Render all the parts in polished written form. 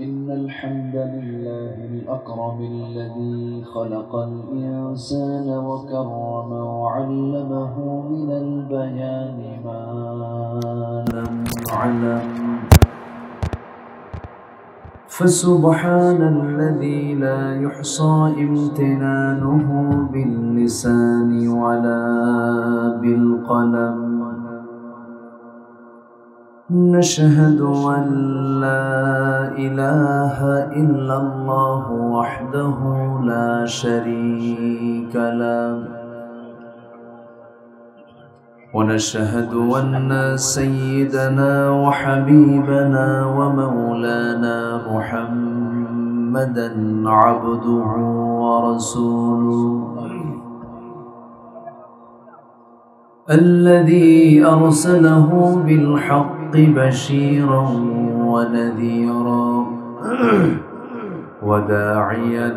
إن الحمد لله الأكرم الذي خلق الإنسان وكرم وعلمه من البيان ما لم يعلم، فسبحان الذي لا يحصى امتنانه باللسان ولا بالقلم. نشهد أن لا إله إلا الله وحده لا شريك له، ونشهد أن سيدنا وحبيبنا ومولانا محمدا عبده ورسوله الذي أرسله بالحق بشيرا ونذيرا وداعيا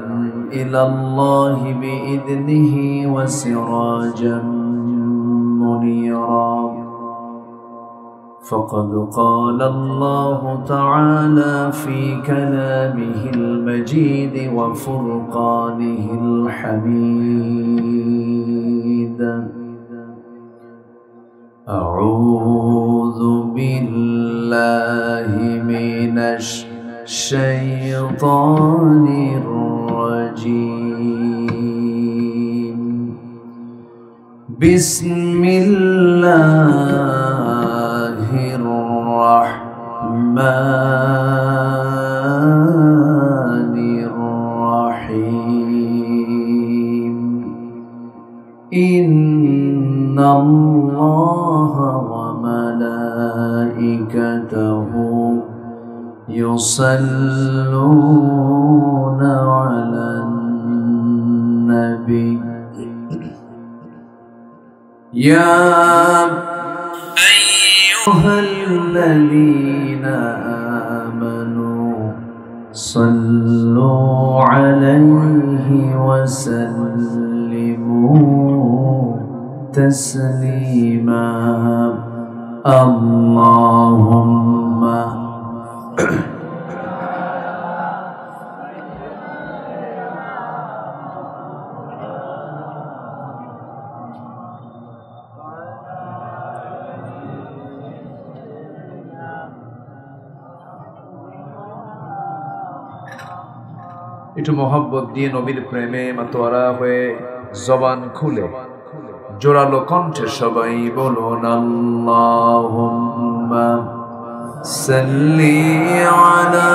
إلى الله بإذنه وسراجا منيرا. فقد قال الله تعالى في كلامه المجيد وفرقانه الحميد: أعوذ بالله من الشيطان الرجيم. بسم الله الرحمن الرحيم. إن الله وملائكته يصلون على النبي يا أيها الذين آمنوا صلوا عليه وسلموا تسليما. اللهم একটু মোহাব্বত দিয়ে নবীর প্রেমে মাতোয়ারা হয়ে জবান খুলে জোরালো কণ্ঠে সবাই বলুন আল্লাহুম্মা সাল্লি আলা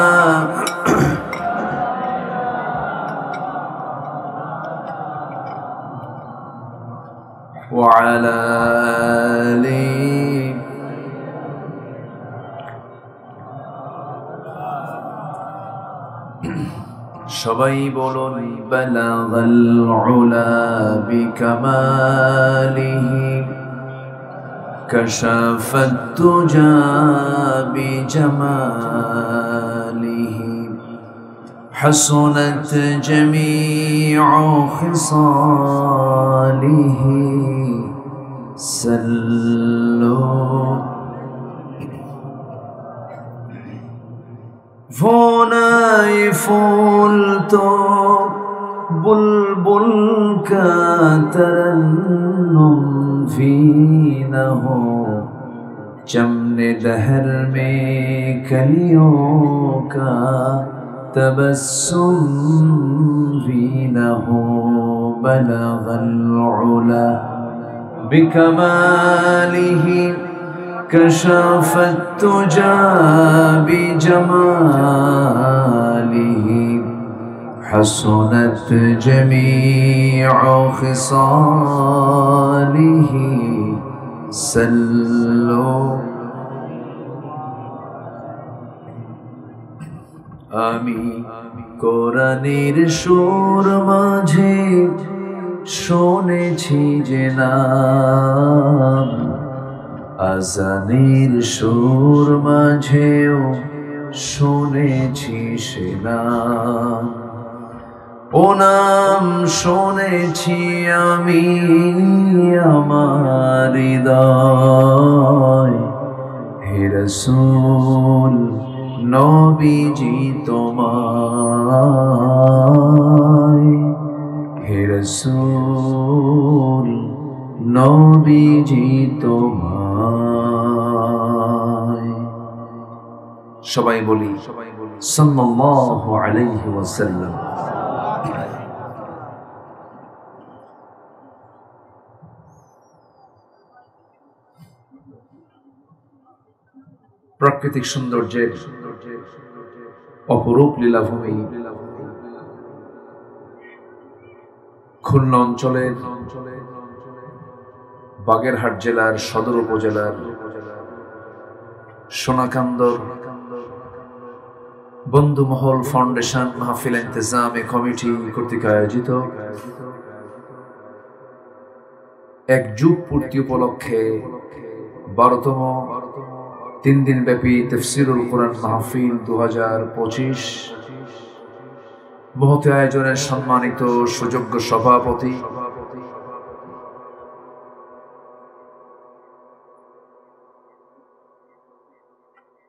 ওয়া আলা আলি সবাই বলুন বালাগাল উলা বিকামালিহি কাশাফাত তুজা বিজামালিহি হাসনাত জামিউ খিসালিহি সাল্লু فونائے فول تو بلبل کا ترنم بھی نہ ہو، چمن دہر میں کلیوں کا تبسم بھی نہ ہو۔ بلغ العلا بکمالہ كشف التجى بجماله حسنت جميع خصاله صلوا আমি কোরআনের সুর মাঝে শুনেছি যে নাম, আজানের সুর মাঝেও শুনেছি সে নাম। ও নাম শুনেছি আমি আমার হৃদয়, হে রাসূল নবীজি তোমায়, হে রাসূল নবীজি তোমায়। সবাই বলি সাল্লাল্লাহু আলাইহি ওয়াসাল্লাম। প্রাকৃতিক সৌন্দর্যের অপরূপ লীলাভূমি খুলনা অঞ্চলের বাগেরহাট জেলার সদর উপজেলার সোনাকান্দর বন্ধুমহল ফাউন্ডেশন মাহফিল ইন্তেজামে কমিটি কর্তৃক আয়োজিত এক যুগ পূর্তি উপলক্ষে 12তম 3 দিন ব্যাপী তাফসীরুল কোরআন মাহফিল 2025 মহতি আয়োজনের সম্মানিত সুযোগ্য সভাপতি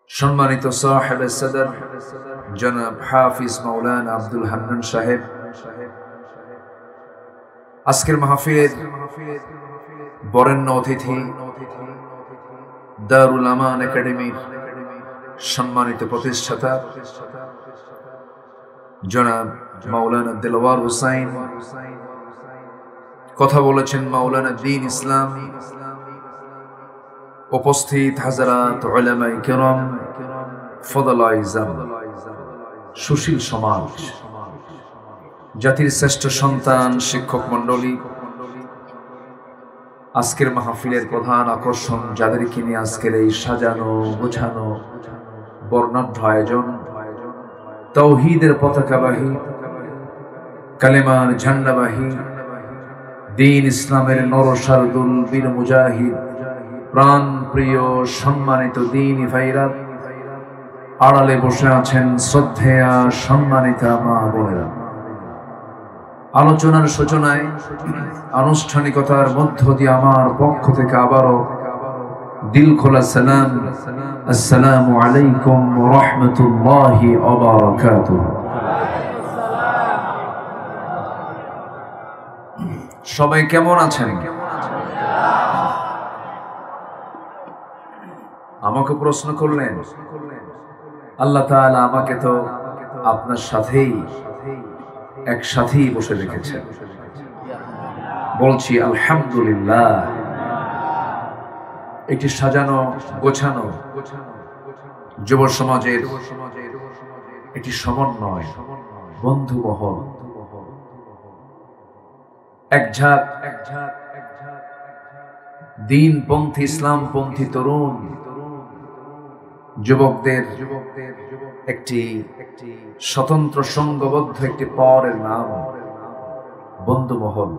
সম্মানিত সাহেবে সদর জনাব হাফিজ মাওলানা আব্দুল হান্নান সাহেব, আজকের মাহফিলের বরেণ্য অতিথি দারুল আমান একাডেমির সম্মানিত প্রতিষ্ঠাতা জনাব মাওলানা দিলওয়ার হুসাইন, কথা বলেছেন মাওলানা দ্বীন ইসলাম, উপস্থিত হাজারাত উলামায়ে কেরাম, ফদলায়ে ইজাম, সুশীল সমাজ, জাতির শ্রেষ্ঠ সন্তান, শিক্ষক মণ্ডলী, আজকের মাহফিলের প্রধান আকর্ষণ যাদেরকে নিয়ে আজকের এই সাজানো গোছানো বর্ণাঢ্য আয়োজন, তাওহীদের পতাকাবাহী, কালেমার ঝান্ডাবাহী, দ্বীন ইসলামের নরসারদুল বীর মুজাহিদ, প্রাণ প্রিয় সম্মানিত দ্বীনি ভাইরা, আড়ালে বসে আছেন শ্রদ্ধেয়া সম্মানিতা মা বোনেরা। আলোচনার সূচনায় আনুষ্ঠানিকতার মধ্য দিয়ে আমার পক্ষ থেকে আবারও দিল খোলা সালাম, আসসালামু আলাইকুম ওয়া রাহমাতুল্লাহি ওয়া বারাকাতুহু। সবাই কেমন আছেন? আমাকে প্রশ্ন করলেন, আল্লাহ তাআলা আমাকে তো আপনার সাথেই একসাথেই বসে রেখেছেন। বলছি আলহামদুলিল্লাহ। একটি সাজানো গোছানো যুব সমাজের একটি সমন্বয় বন্ধু মহল, এক ঝাঁক দ্বীনপন্থী ইসলামপন্থী তরুণ যুবকদের একটি স্বতন্ত্র সংঘবদ্ধ একটি পাওয়ারের নাম বন্ধু মহল।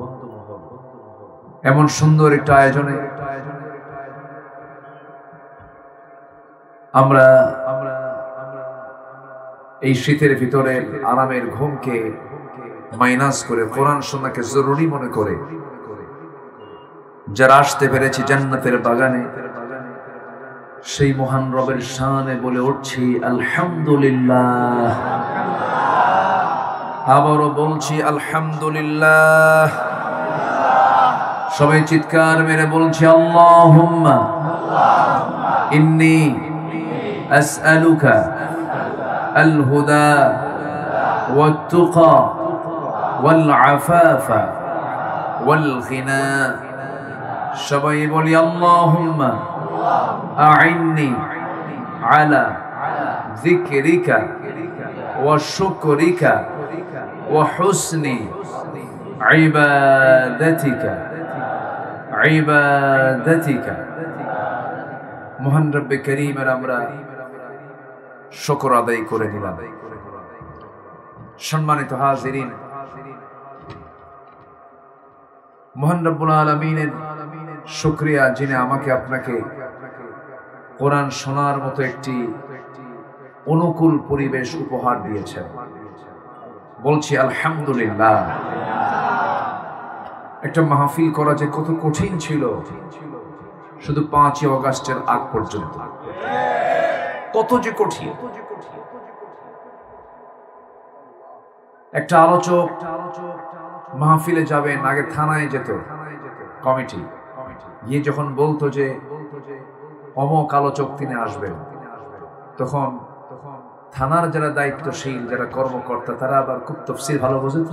এমন সুন্দর একটা আয়োজনে আমরা এই শীতের ভিতরে আরামের ঘুমকে মাইনাস করে কোরআন শোনাকে জরুরি মনে করে যারা আসতে পেরেছি জান্নাতের বাগানে, সেই মহান রবের শানে বলে উঠছি আলহামদুলিল্লাহ। আবারও বলছি আলহামদুলিল্লাহ। সবাই চিৎকার মেরে বলছি আল্লাহুম্মা ইন্নী আসআলুকা আল হুদা ওয়াত তুকা ওয়াল আফাফা ওয়াল গিনা। সবাই বলি আল্লাহুম্মা আ'ইন্নি আলা যিকরিকা ওয়া শুকরিকা ওয়া হুসনি ইবাদাতিকা। মহান রব্বে কারীমের আমরা শুকর আদায় করে নিলাম। সম্মানিত হাজিরিন, মহান রব্বুল আলামিনের শুকরিয়া যিনি আমাকে আপনাকে কোরআন শোনার মতো একটি অনুকূল পরিবেশ উপহার দিয়েছেন। বলছি আলহামদুলিল্লাহ। একটা মাহফিল করা যে কত কঠিন ছিল শুধু 5ই আগস্টের আগ পর্যন্ত, কত যে কঠিন। একটা আলোচক মাহফিলে যাবেন, আগে থানায় যেত কমিটি, গিয়ে যখন বলতো যে অমুক আলোচক তিনি আসবেন, তখন থানার যারা দায়িত্বশীল, যারা কর্মকর্তা, তারা আবার খুব তাফসীর ভালো বোঝেন,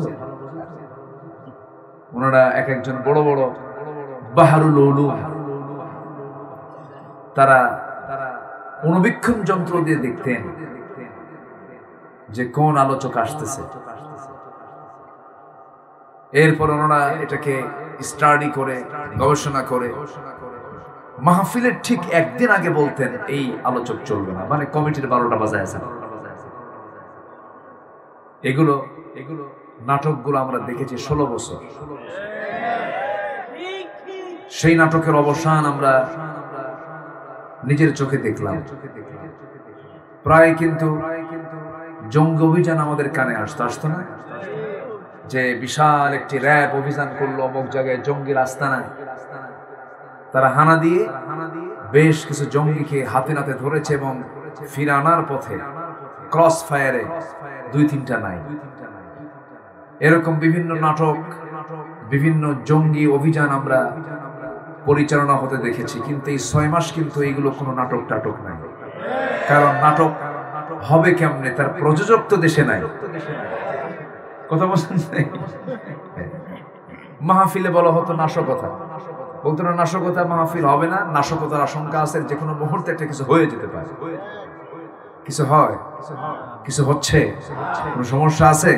ওনারা এক একজন বড় বড় বাহারুল উলুম, তারা অনুবীক্ষণ যন্ত্র দিয়ে দেখতেন যে কোন আলোচক আসতেছে। এরপর ওনারা এটাকে স্টাডি করে, গবেষণা করে মাহফিলের ঠিক একদিন আগে বলতেন এই আলোচক চলবে না, মানে কমিটির 12টা বাজায় আছে। এগুলো নাটকগুলো আমরা দেখেছি 16 বছর। সেই নাটকের অবসান আমরা নিজের চোখে দেখলাম। প্রায় কিন্তু জঙ্গি অভিযান আমাদের কানে আসতো না, যে বিশাল একটি র্যাব অভিযান করলো অমুক জায়গায় জঙ্গির আস্তানায়, তারা হানা দিয়ে বেশ কিছু জঙ্গিকে হাতে নাতে ধরেছে এবং ফিরে আনার পথে ক্রস ফায়ারে 2-3টা নাই। এরকম বিভিন্ন নাটক, বিভিন্ন জঙ্গি অভিযান আমরা পরিচালনা হতে দেখেছি, কিন্তু এই 6 মাস কিন্তু এইগুলো কোনো নাটক টাটক নাই। কারণ নাটক হবে কেমনে, তার প্রযোজক তো দেশে নাই। কথা বলছেন? মাহফিলে বলা হতো নাশকতা, বলতো না নাশকতা মাহফিল হবে না, নাশকতার আশঙ্কা আছে, যে কোনো মুহূর্তে একটা কিছু হয়ে যেতে পারে। কিছু হয়, কিছু হচ্ছে, কোনো সমস্যা আছে।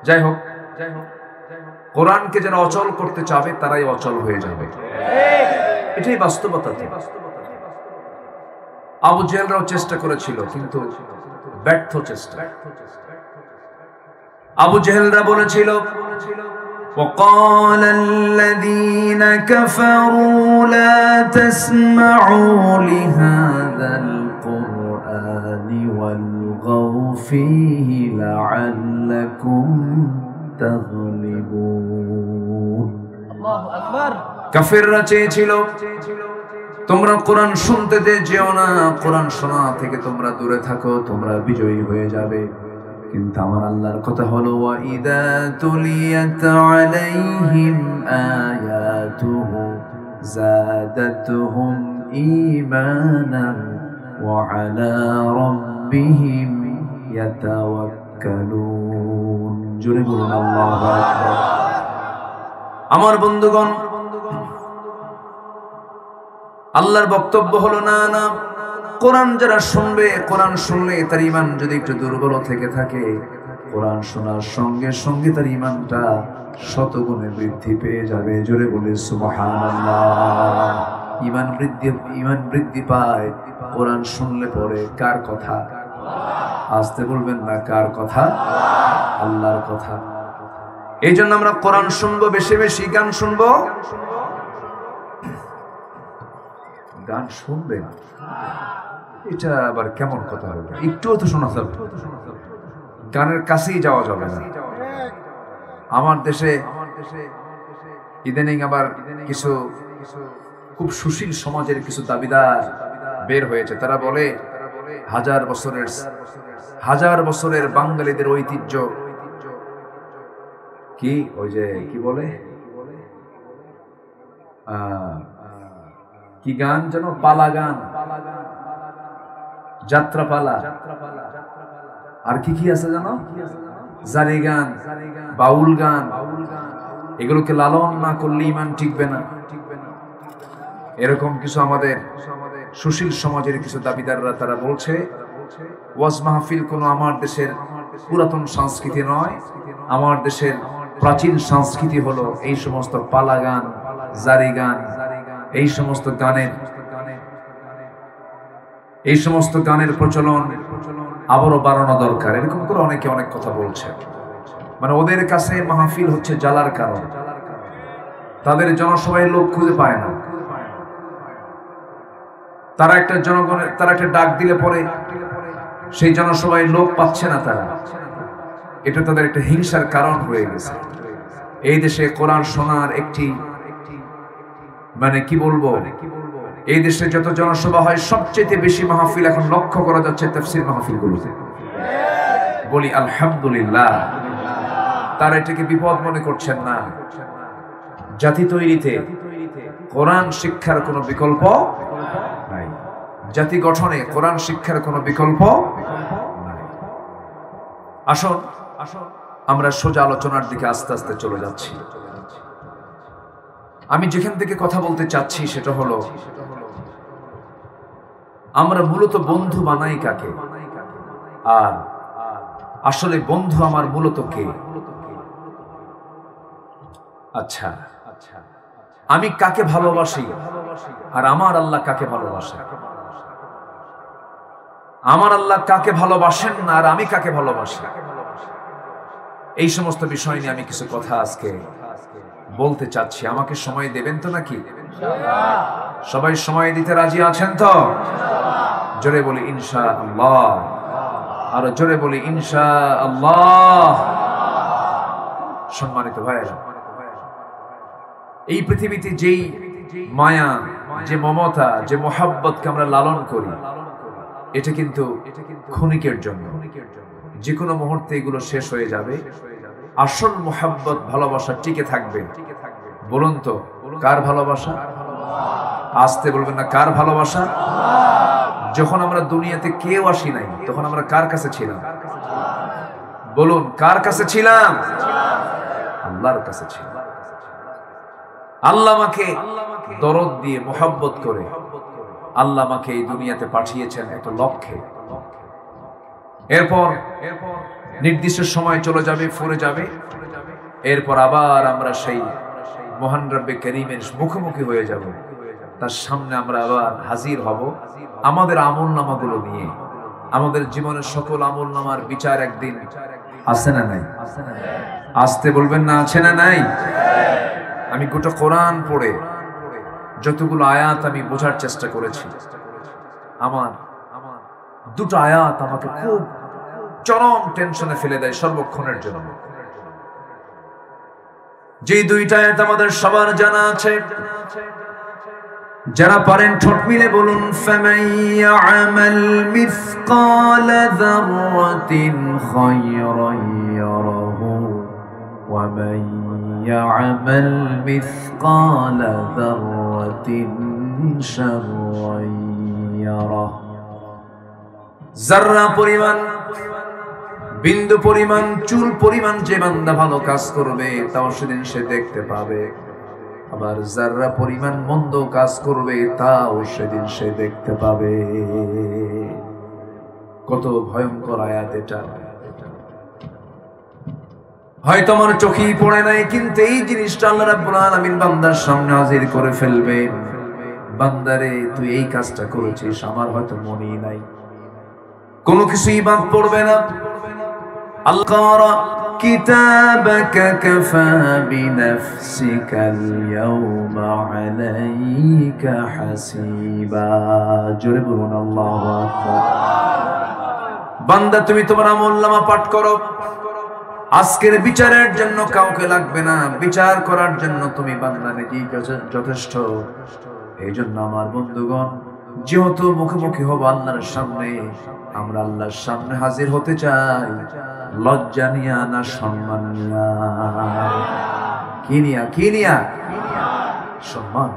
যাই হোক, কোরআনকে যারা অচল করতে চাবে তারাই অচল হয়ে যাবে, এটাই বাস্তবতা। আবু জেহেলরাও চেষ্টা করেছিল, কিন্তু ব্যর্থ চেষ্টা। আবু জেহেলরা বলেছিল, وقال الذين كفروا لا تسمعوا لهذا القرآن والغوا فيه لعلكم تغلبون। الله أكبر। কাফেররা চেয়েছিল তোমরা কোরআন শুনতে যেও না, কোরআন শোনা থেকে তোমরা দূরে থাকো, তোমরা বিজয়ী হয়ে যাবে। কিন্তু আমার আল্লাহর কথা হলো, ওয়াইদা তুলিয়াত আলাইহিম আয়াতুহু যাদাতুহুম ঈমানান ওয়া আলা রাব্বিহিম ইয়াতাওয়াক্কালুন। জোরে বলুন আল্লাহু আকবার। আমার বন্ধুগণ, আল্লাহর বক্তব্য হলো না, কোরআন যারা শুনবে, কোরআন শুনলে তার ঈমান যদি একটু দুর্বল থেকে থাকে, কোরআন শোনার সঙ্গে সঙ্গে তার ঈমানটা শতগুণে বৃদ্ধি পেয়ে যাবে। জোরে বলে সুবহানাল্লাহ। ঈমান বৃদ্ধি পায় কোরআন শুনলে পরে। কার কথা? আসতে বলবেন না, কার কথা? আল্লাহর কথা। এই জন্য আমরা কোরআন শুনবো, বেশি বেশি গান শুনবো। গান শুনবেন, এটা আবার কেমন কথা হবে? একটুও তো শোনা যাবে, গানের কাছেই যাওয়া যাবে না। আমার দেশে ইদানিং আবার কিছু খুব সুশীল সমাজের কিছু দাবিদার বের হয়েছে। তারা বলে হাজার বছরের বাঙালিদের ঐতিহ্য কি, ওই যে কি বলে, কি গান যেন, পালা গান, যাত্রা পালা, আর কি কি আছে জানো, জারি গান, বাউল গান, এগুলোকে লালন না করলে ঈমান টিকবে না। এরকম কিছু আমাদের সুশীল সমাজের কিছু দাবিদাররা তারা বলছে ওয়াজ মাহফিল কোনো আমার দেশের পুরাতন সংস্কৃতি নয়, আমার দেশের প্রাচীন সংস্কৃতি হলো এই সমস্ত পালা গান, জারি গান, এই সমস্ত গানের প্রচলন আবারও বাড়ানো দরকার। এরকম করে অনেকে অনেক কথা বলছে। মানে ওদের কাছে মাহফিল হচ্ছে জ্বালার কারণ, তাদের জনসভায় লোক খুঁজে পায় না। তারা একটা ডাক দিলে পরে সেই জনসভায় লোক পাচ্ছে না, এটা তাদের একটা হিংসার কারণ হয়ে গেছে। এই দেশে কোরআন শোনার একটি মানে কি বলবো, এই দেশে যত জনসভা হয় সবচেয়ে বেশি মাহফিল এখন লক্ষ্য করা যাচ্ছে তাফসীর মাহফিলগুলোতে। বলি আলহামদুলিল্লাহ। তারা এটাকে বিপদ মনে করছেন না। জাতি তৈরিতে কোরআন শিক্ষার কোনো বিকল্প নাই, জাতি গঠনে কোরআন শিক্ষার কোনো বিকল্প নাই। আসুন আমরা সোজা আলোচনার দিকে আস্তে আস্তে চলে যাচ্ছি। আমি যেখান থেকে কথা বলতে চাচ্ছি সেটা হলো, আমরা মূলত বন্ধু বানাই কাকে, আর আসলে বন্ধু আমার মূলত কে? আচ্ছা, আমি কাকে ভালোবাসি আর আমার আল্লাহ কাকে ভালোবাসেন? আমার আল্লাহ কাকে ভালোবাসেন না আর আমি কাকে ভালোবাসি? এই সমস্ত বিষয় নিয়ে আমি কিছু কথা আজকে বলতে চাচ্ছি। আমাকে সময় দেবেন তো নাকি? সবাই সময় দিতে রাজি আছেন তো? জোরে বলি ইনশাআল্লাহ, আরো জোরে বলি ইনশাআল্লাহ। সম্মানিত ভাইরা, এই পৃথিবীতে যেই মায়া, যে মমতা, যে মোহাব্বতকে আমরা লালন করি, এটা কিন্তু ক্ষণিকের জন্য। যে কোনো মুহূর্তে এগুলো শেষ হয়ে যাবে। আসল মোহাব্বত, ভালোবাসা টিকে থাকবে। বলুন তো, কার ভালোবাসা? আসতে বলবেন না, কার ভালোবাসা? যখন আমরা দুনিয়াতে কেউ আসি নাই, তখন আমরা কার কাছে ছিলাম? বলুন, কার কাছে ছিলাম? আল্লাহর কাছে ছিলাম। আল্লাহ আমাকে দরদ দিয়ে মোহাব্বত করে আল্লাহ আমাকে এই দুনিয়াতে পাঠিয়েছেন একটা লক্ষ্যে। এরপর নির্দিষ্ট সময় চলে যাবে, ফুরে যাবে। এরপর আবার আমরা সেই মহান রব্বে করিমের মুখোমুখি হয়ে যাব। তার সামনে আমরা আবার হাজির হব আমাদের আমলনামাগুলো নিয়ে। আমাদের জীবনের সকল আমলনামার বিচার একদিন আছে না নাই? আসতে বলবেন না, আছে না নাই? আমি গোটা কোরআন পড়ে যতগুলো আয়াত আমি বোঝার চেষ্টা করেছি, আমার দুটো আয়াত আমাকে খুব চরম টেনশনে ফেলে দেয় সর্বক্ষণের জন্য। যে দুইটা আয়াত আমাদের সবার জানা আছে, যারা পারেন ঠোঁট মিলে বলুন, ফামান ইয়ামাল মিসকালা যাররাতিন খায়রান ইয়ারাহু ওয়া মান ইয়ামাল মিসকালা যাররাতিন শাররান ইয়ারাহু। যাররা পরিমাণ, বিন্দু পরিমাণ, চুল পরিমাণ যে বান্দা ভালো কাজ করবে তাও সেদিন সে দেখতে পাবে। আবার যাররা পরিমাণ মন্দ কাজ করবে তাও সেদিন সে দেখতে পাবে। কত ভয়ঙ্কর আয়াত এটা! হয়তো আমার চোখেই পড়ে নাই, কিন্তু এই জিনিসটা আল্লাহ রাব্বুল আলামিন বান্দার সামনে হাজির করে ফেলবেন। বান্দারে, তুই এই কাজটা করেছিস, আমার হয়তো মনেই নাই। কোনো কিছুই বাদ পড়বে না। আল্লাহ কিতাবাকা কাফা বিনাফসিকাল ইয়াওমা আলাইকা হাসিবা। জোরে বলুন আল্লাহু আকবার। বান্দা, তুমি তোমার আমলনামা পাঠ করো। আজকের বিচারের জন্য কাউকে লাগবে না, বিচার করার জন্য তুমি বান্দা নাকি যথেষ্ট। এই জন্য আমার বন্ধুগণ, যেহেতু মুখোমুখি হব আল্লাহর সামনে, আমরা আল্লাহর সামনে হাজির হতে চাই লজ্জা নিয়া না সম্মান নিয়া? কি নিয়া? কি নিয়া? সম্মান।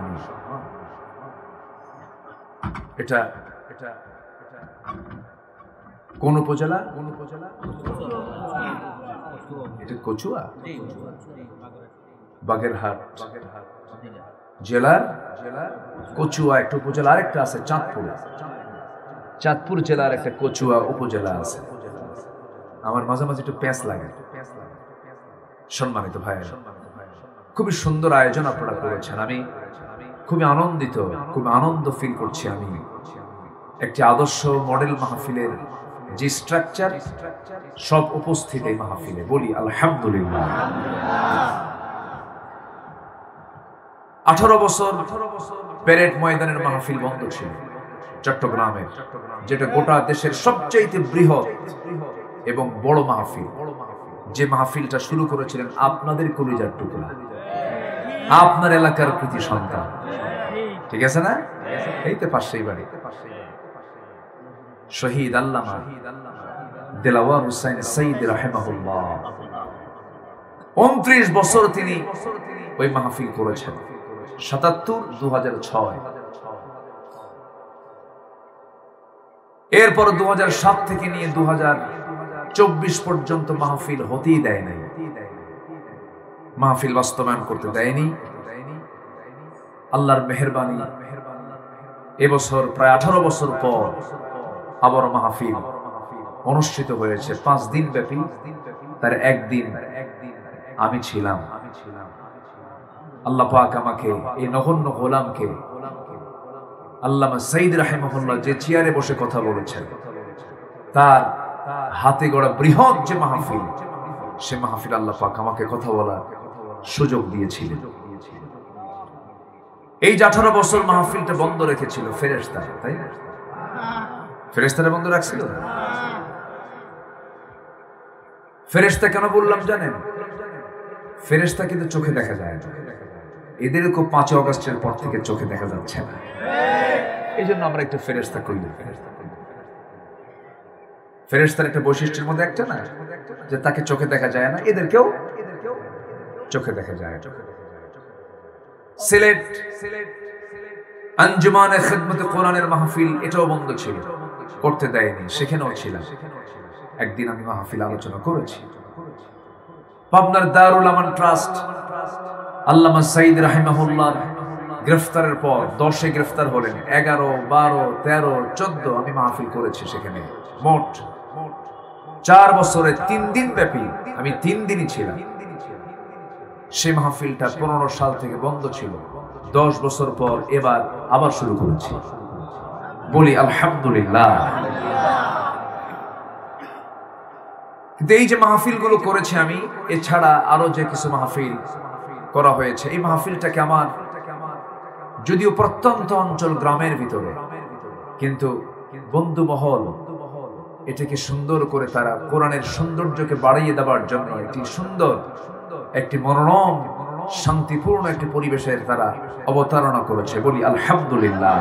এটা কোন উপজেলা? এটা কচুয়া, বাগেরহাট জেলার কচুয়া একটা উপজেলা। আরেকটা আছে চাঁদপুর, চাঁদপুর জেলার একটা কচুয়া উপজেলা আছে। আমার মাঝে মাঝে একটু প্যাঁচ লাগে। সম্মানিত ভাইয়েরা, খুবই সুন্দর আয়োজন আপনারা করেছেন। আমি খুবই আনন্দিত, খুব আনন্দ ফিল করছি। আমি একটি আদর্শ মডেল মাহফিলের যে স্ট্রাকচার, সব উপস্থিত এই মাহফিলে। বলি আলহামদুলিল্লাহ। 18 বছর প্যারেড ময়দানের মাহফিল বন্ধ ছিল চট্টগ্রামের, যেটা গোটা দেশের সবচেয়ে বৃহৎ এবং বড় মাহফিল। যে মাহফিলটা শুরু করেছিলেন আপনাদের কলিজার টুকরা, আপনার এলাকার কৃতি সন্তান। ঠিক আছে না? এইতে পাশেই বাড়ি শহীদ আল্লামা দেলাওয়ার হুসাইন সাইয়্যিদ রাহিমাহুল্লাহ 29 বছর তিনি ওই মাহফিল করেছেন। 77, 2006। এরপর 2007 থেকে নিয়ে 2024 পর্যন্ত মাহফিল হতেই দেয় নাই, মাহফিল বাস্তবায়ন করতে দেয়নি। আল্লাহর মেহেরবানি এবছর প্রায় 18 বছর পর আবার মাহফিল অনুষ্ঠিত হয়েছে 5 দিন ব্যাপী। তার একদিন আমি ছিলাম। আল্লাহ পাক আমাকে এই নগণ্য গোলামকে আল্লামা সাইয়্যিদ রাহিমাহুল্লাহ যে চেয়ারে বসে কথা বলেছেন, তার হাতে গড়া বৃহৎ যে মাহফিল, সে মাহফিল আল্লাহ পাক আমাকে কথা বলার সুযোগ দিয়েছিলেন। এই যে 18 বছর মাহফিলটা বন্ধ রেখেছিল ফেরেশতা, তাই না? ফেরেশতারা বন্ধ রাখছিল। ফেরেশতা কেন বললাম জানেন? ফেরেশতা কিন্তু চোখে দেখা যায় না, এদেরকে 5 আগস্টের পর থেকে চোখে দেখা যাচ্ছে না। এই জন্য আমরা একটা ফেরেশতা করি। ফেরেশতার একটা বৈশিষ্ট্যের মধ্যে একটা না, যে তাকে চোখে দেখা যায় না, এদেরকেও চোখে দেখা যায়। সিলেট আঞ্জুমানে খিদমতে কোরআনের মাহফিল এটাও বন্ধ ছিল, করতে দেয়নি, সেখানেও ছিলাম। একদিন আমি মাহফিল আলোচনা করেছি। পাবনার দারুল আমান ট্রাস্ট আল্লামা সাইয়্যিদ রাহিমাহুল্লাহ গ্রেফতারের পর 10-এ গ্রেফতার হলেন। 11, 12, 13, 14 আমি মাহফিল করেছি সেখানে। মোট 4 বছরে 3 দিন ব্যাপী আমি 3 দিনই ছিলাম। সেই মাহফিলটা 15 সাল থেকে বন্ধ ছিল। 10 বছর পর এবার আবার শুরু করেছি। বলি আলহামদুলিল্লাহ। কিন্তু এই যে মাহফিলগুলো করেছি আমি, এছাড়া আরো যে কিছু মাহফিল করা হয়েছে, এই মাহফিলটাকে আমার যদিও প্রত্যন্ত অঞ্চল গ্রামের ভিতরে, কিন্তু বন্ধু মহল এটাকে সুন্দর করে তারা কোরআনের সৌন্দর্যকে বাড়িয়ে দেওয়ার জন্য একটি সুন্দর, একটি মনোরম, শান্তিপূর্ণ একটি পরিবেশের তারা অবতারণা করেছে। বলি আলহামদুলিল্লাহ।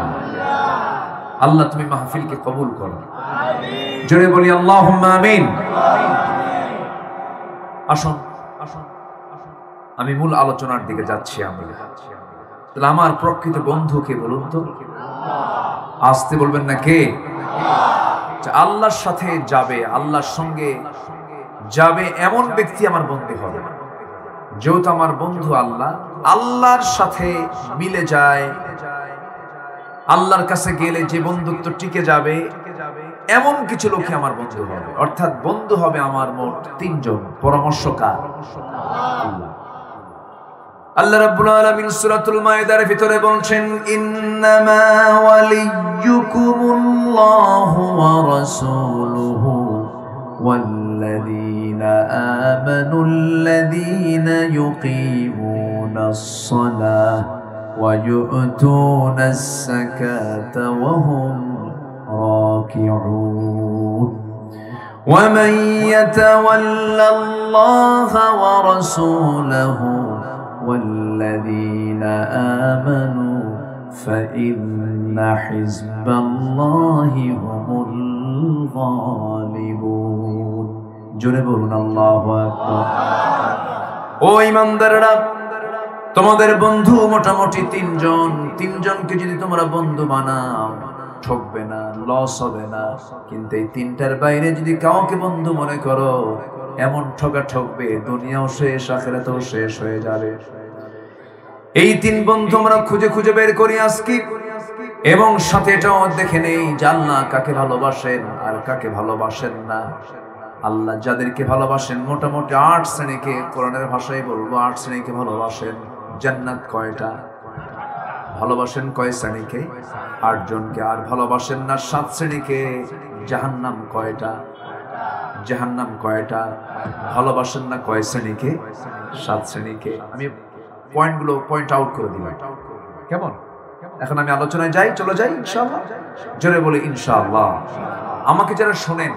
আল্লাহ তুমি মাহফিলকে কবুল করো, জোরে বলি আল্লাহুম্মা আমিন। আসুন আমি মূল আলোচনার দিকে যাচ্ছি। তাহলে আমার প্রকৃত বন্ধু কে বলুন তো? আসতে বলবেন না কে? আল্লাহর সাথে যাবে, আল্লাহর সঙ্গে যাবে এমন ব্যক্তি আমার বন্ধু হবে। যেহেতু আমার বন্ধু আল্লাহ, আল্লাহর সাথে মিলে যায়, আল্লাহর কাছে গেলে যে বন্ধুত্ব টিকে যাবে এমন কিছু লোকই আমার বন্ধু হবে। অর্থাৎ বন্ধু হবে আমার মোট 3 জন পরামর্শকার। আল্লাহ রাব্বুল আলামিন সূরাতুল মায়েদার ভিতরে বলছেন, ইন্নামা ওয়ালিয়্যুকুমুল্লাহু ওয়া রাসূলুহু ওয়াল্লাযীনা আমানুল্লাযীনা ইউকিমুনাস সালাহ ওয়া ইউ'তুনাস যাকাতা ওয়া হুম রাকি'উন ওয়া মান ইয়াতাওয়াল্লাল্লাহা ওয়া রাসূলাহু والذين آمنوا فإن حزب الله هم الغالبون জোরে বলুন আল্লাহু আকবার। ও ঈমানদাররা, তোমাদের বন্ধু মোটামুটি 3 জন। 3 জনকে যদি তোমরা বন্ধু বানাও, ঠকবে না, লস হবে না। কিন্তু এই 3টার বাইরে যদি কাউকে বন্ধু মনে করো, এমন ঠকা ঠকবে, দুনিয়াও শেষ, আখিরাতেও শেষ হয়ে যাবে। এই 3 বন্ধু আমরা খুঁজে খুঁজে বের করি আজকে, এবং সাথে এটাও দেখে নেই যে আল্লাহ কাকে ভালোবাসেন আর কাকে ভালোবাসেন না। আল্লাহ যাদেরকে ভালোবাসেন মোটামুটি 8 শ্রেণীকে, কোরআনের ভাষায় বলবো 8 শ্রেণীকে ভালোবাসেন। জান্নাত কয়টা? ভালোবাসেন কয় শ্রেণীকে? 8 জনকে। আর ভালোবাসেন না 7 শ্রেণীকে। জাহান্নাম কয়টা? জাহান্নাম কয়টা? ভালোবাসেন না কয় শ্রেণীকে? 7 শ্রেণীকে। আমি পয়েন্টগুলো পয়েন্ট আউট করে দিলাম, কেমন? এখন আমি আলোচনায় যাই, চলে যাই ইনশাআল্লাহ। জোরে বলি ইনশাআল্লাহ। আমাকে যারা শোনেন,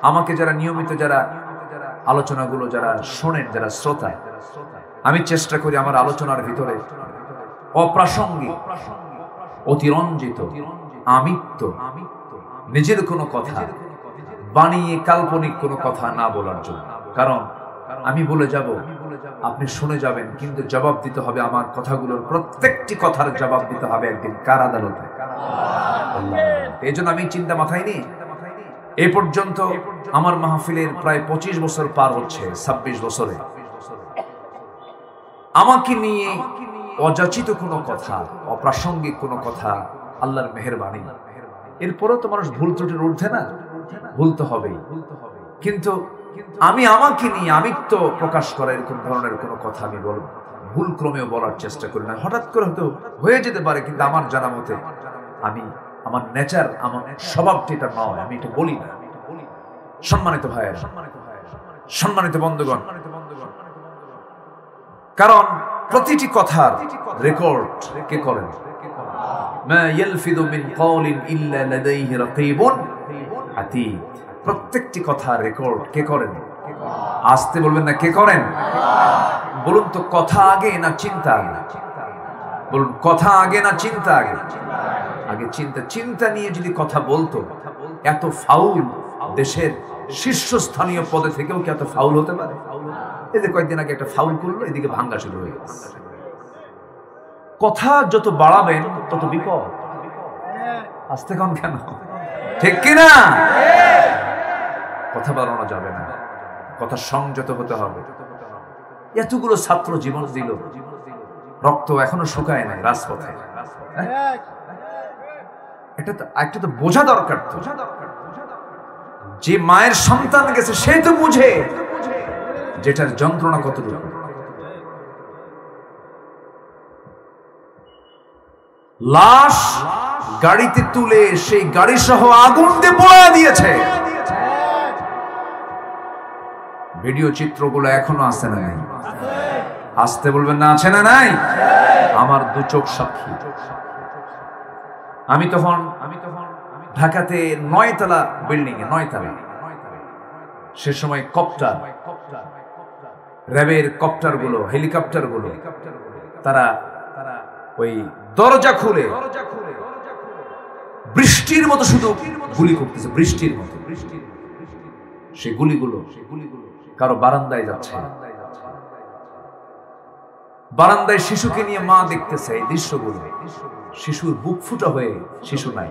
আমাকে যারা নিয়মিত যারা আলোচনাগুলো যারা শোনেন, যারা শ্রোতা, আমি চেষ্টা করি আমার আলোচনার ভিতরে অপ্রাসঙ্গিক, অতিরঞ্জিত, আমিত্ব, নিজের কোনো কথা বানিয়ে কাল্পনিক কোনো কথা না বলার জন্য। কারণ আমি বলে যাব, আপনি শুনে যাবেন, কিন্তু জবাব দিতে হবে আমার কথাগুলোর প্রত্যেকটি কথার জবাব দিতে হবে একদিন কার আদালতে। এই জন্য আমি চিন্তা মাথায় নিই। এ পর্যন্ত আমার মাহফিলের প্রায় 25 বছর পার হচ্ছে, 26 বছরে আমাকে নিয়ে অযাচিত কোনো কথা, অপ্রাসঙ্গিক কোনো কথা, আল্লাহর মেহেরবানি। এরপরেও তো মানুষ ভুল ত্রুটির ঊর্ধ্বে না, ভুলতে হবেই। কিন্তু আমি আমাকে নিয়ে আমিত্ব প্রকাশ করা এরকম ধরনের কোনো কথা আমি বলবো, ভুল ক্রমেও বলার চেষ্টা করি না। হঠাৎ করে হয়তো হয়ে যেতে পারে, কিন্তু আমার জানা মতে আমি, আমার নেচার, আমার স্বভাবটি এটা নয়, আমি এটা বলি না। সম্মানিত ভাইয়েরা, সম্মানিত বন্ধুগণ, কারণ প্রতিটি কথার রেকর্ড কে করেন? মা ইয়ালফিদু মিন কাওলিন ইল্লা লাদাইহি রাকীবুন আতীদ। প্রত্যেকটি কথার রেকর্ড কে করেন? আসতে বলবেন না, কে করেন? বলুন তো, কথা আগে না চিন্তা আগে? বলুন, কথা আগে না চিন্তা আগে? আগে চিন্তা। চিন্তা নিয়ে যদি কথা বলতো, এত ফাউল দেশের শীর্ষস্থানীয় পদে থেকেও কি এত ফাউল হতে পারে? এদের কয়েকদিন আগে একটা ফাউল করলো, এদিকে ভাঙ্গা শুরু হয়ে গেছে। কথা যত বাড়াবেন তত বিপদ। আসতে কম কেন? ঠিক কিনা? কথা বাড়ানো যাবে না, কথা সংযত হতে হবে। এতগুলো ছাত্র জীবন দিল, রক্ত এখনো শুকায় নাই রাজপথে। একটা তো বোঝা দরকার। তো যে মায়ের সন্তান গেছে সে তো বুঝে যেটার যন্ত্রণা কতটুকু। লাশ গাড়িতে তুলে সেই গাড়ি সহ আগুন দিয়ে পোড়া দিয়েছে। ভিডিও চিত্রগুলো এখনো আছে না নাই? আসতে বলবেন না, আছে না নাই? আমার দু চোখ সাক্ষী। আমি তখন ঢাকাতে 9 তলা বিল্ডিং এ, 9 তলা, সে সময় কপ্টার, র্যাবের কপ্টার গুলো, হেলিকপ্টার গুলো, তারা ওই দরজা খুলে বৃষ্টির মতো শুধু গুলি করতেছে, বৃষ্টির মতো। সে গুলিগুলো কারো বারান্দায় যাচ্ছে, বারান্দায় শিশুকে নিয়ে মা দেখতেছে এই দৃশ্যগুলো। শিশুর বুক ফুটা হয়ে, শিশু নাই।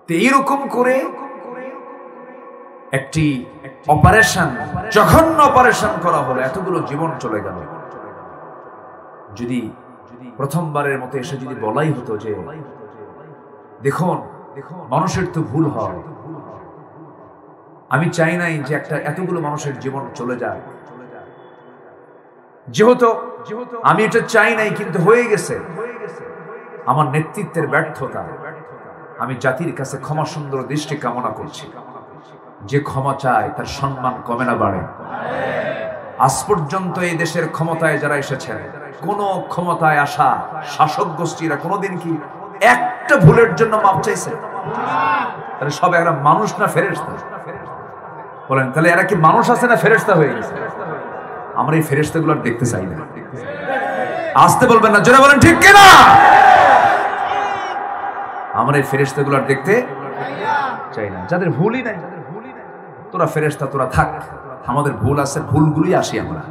এইরকম করে একটি অপারেশন, জঘন্য অপারেশন করা হলো, এতগুলো জীবন চলে গেল। যদি প্রথমবারের মতো এসে যদি বলাই হতো যে দেখুন মানুষের তো ভুল হয়, আমি চাই নাই যে এতগুলো মানুষের জীবন চলে যায়। যেহেতু আমি এটা চাই নাই, কিন্তু হয়ে গেছে। আমার নেতৃত্বের ব্যর্থতা। আমি জাতির কাছে ক্ষমা সুন্দর দৃষ্টি কামনা করছি। যে ক্ষমা চায় তার সম্মান কমে না বাড়ে। আজ পর্যন্ত এই দেশের ক্ষমতায় যারা এসেছেন, কোন ক্ষমতায় আসা শাসক গোষ্ঠীরা কোনোদিন কি একটা ভুলের জন্য মাপ চাইছে? তাহলে সব এরা মানুষ না ফেরেশতা? বলেন, তাহলে এরা কি মানুষ আছে না ফেরেশতা হয়ে গেছে? আমরা এই ফেরেশতাগুলো দেখতে চাই না। আসতে বলবেন না, জোরে বলেন ঠিক কিনা? আমরা এই ফেরেশতাগুলো দেখতে চাই না, যাদের ভুলই নাই। তোরা ফেরেশতা, তোরা থাক, আমাদের ভুল আছে, ভুলগুলোই আসি আমরা।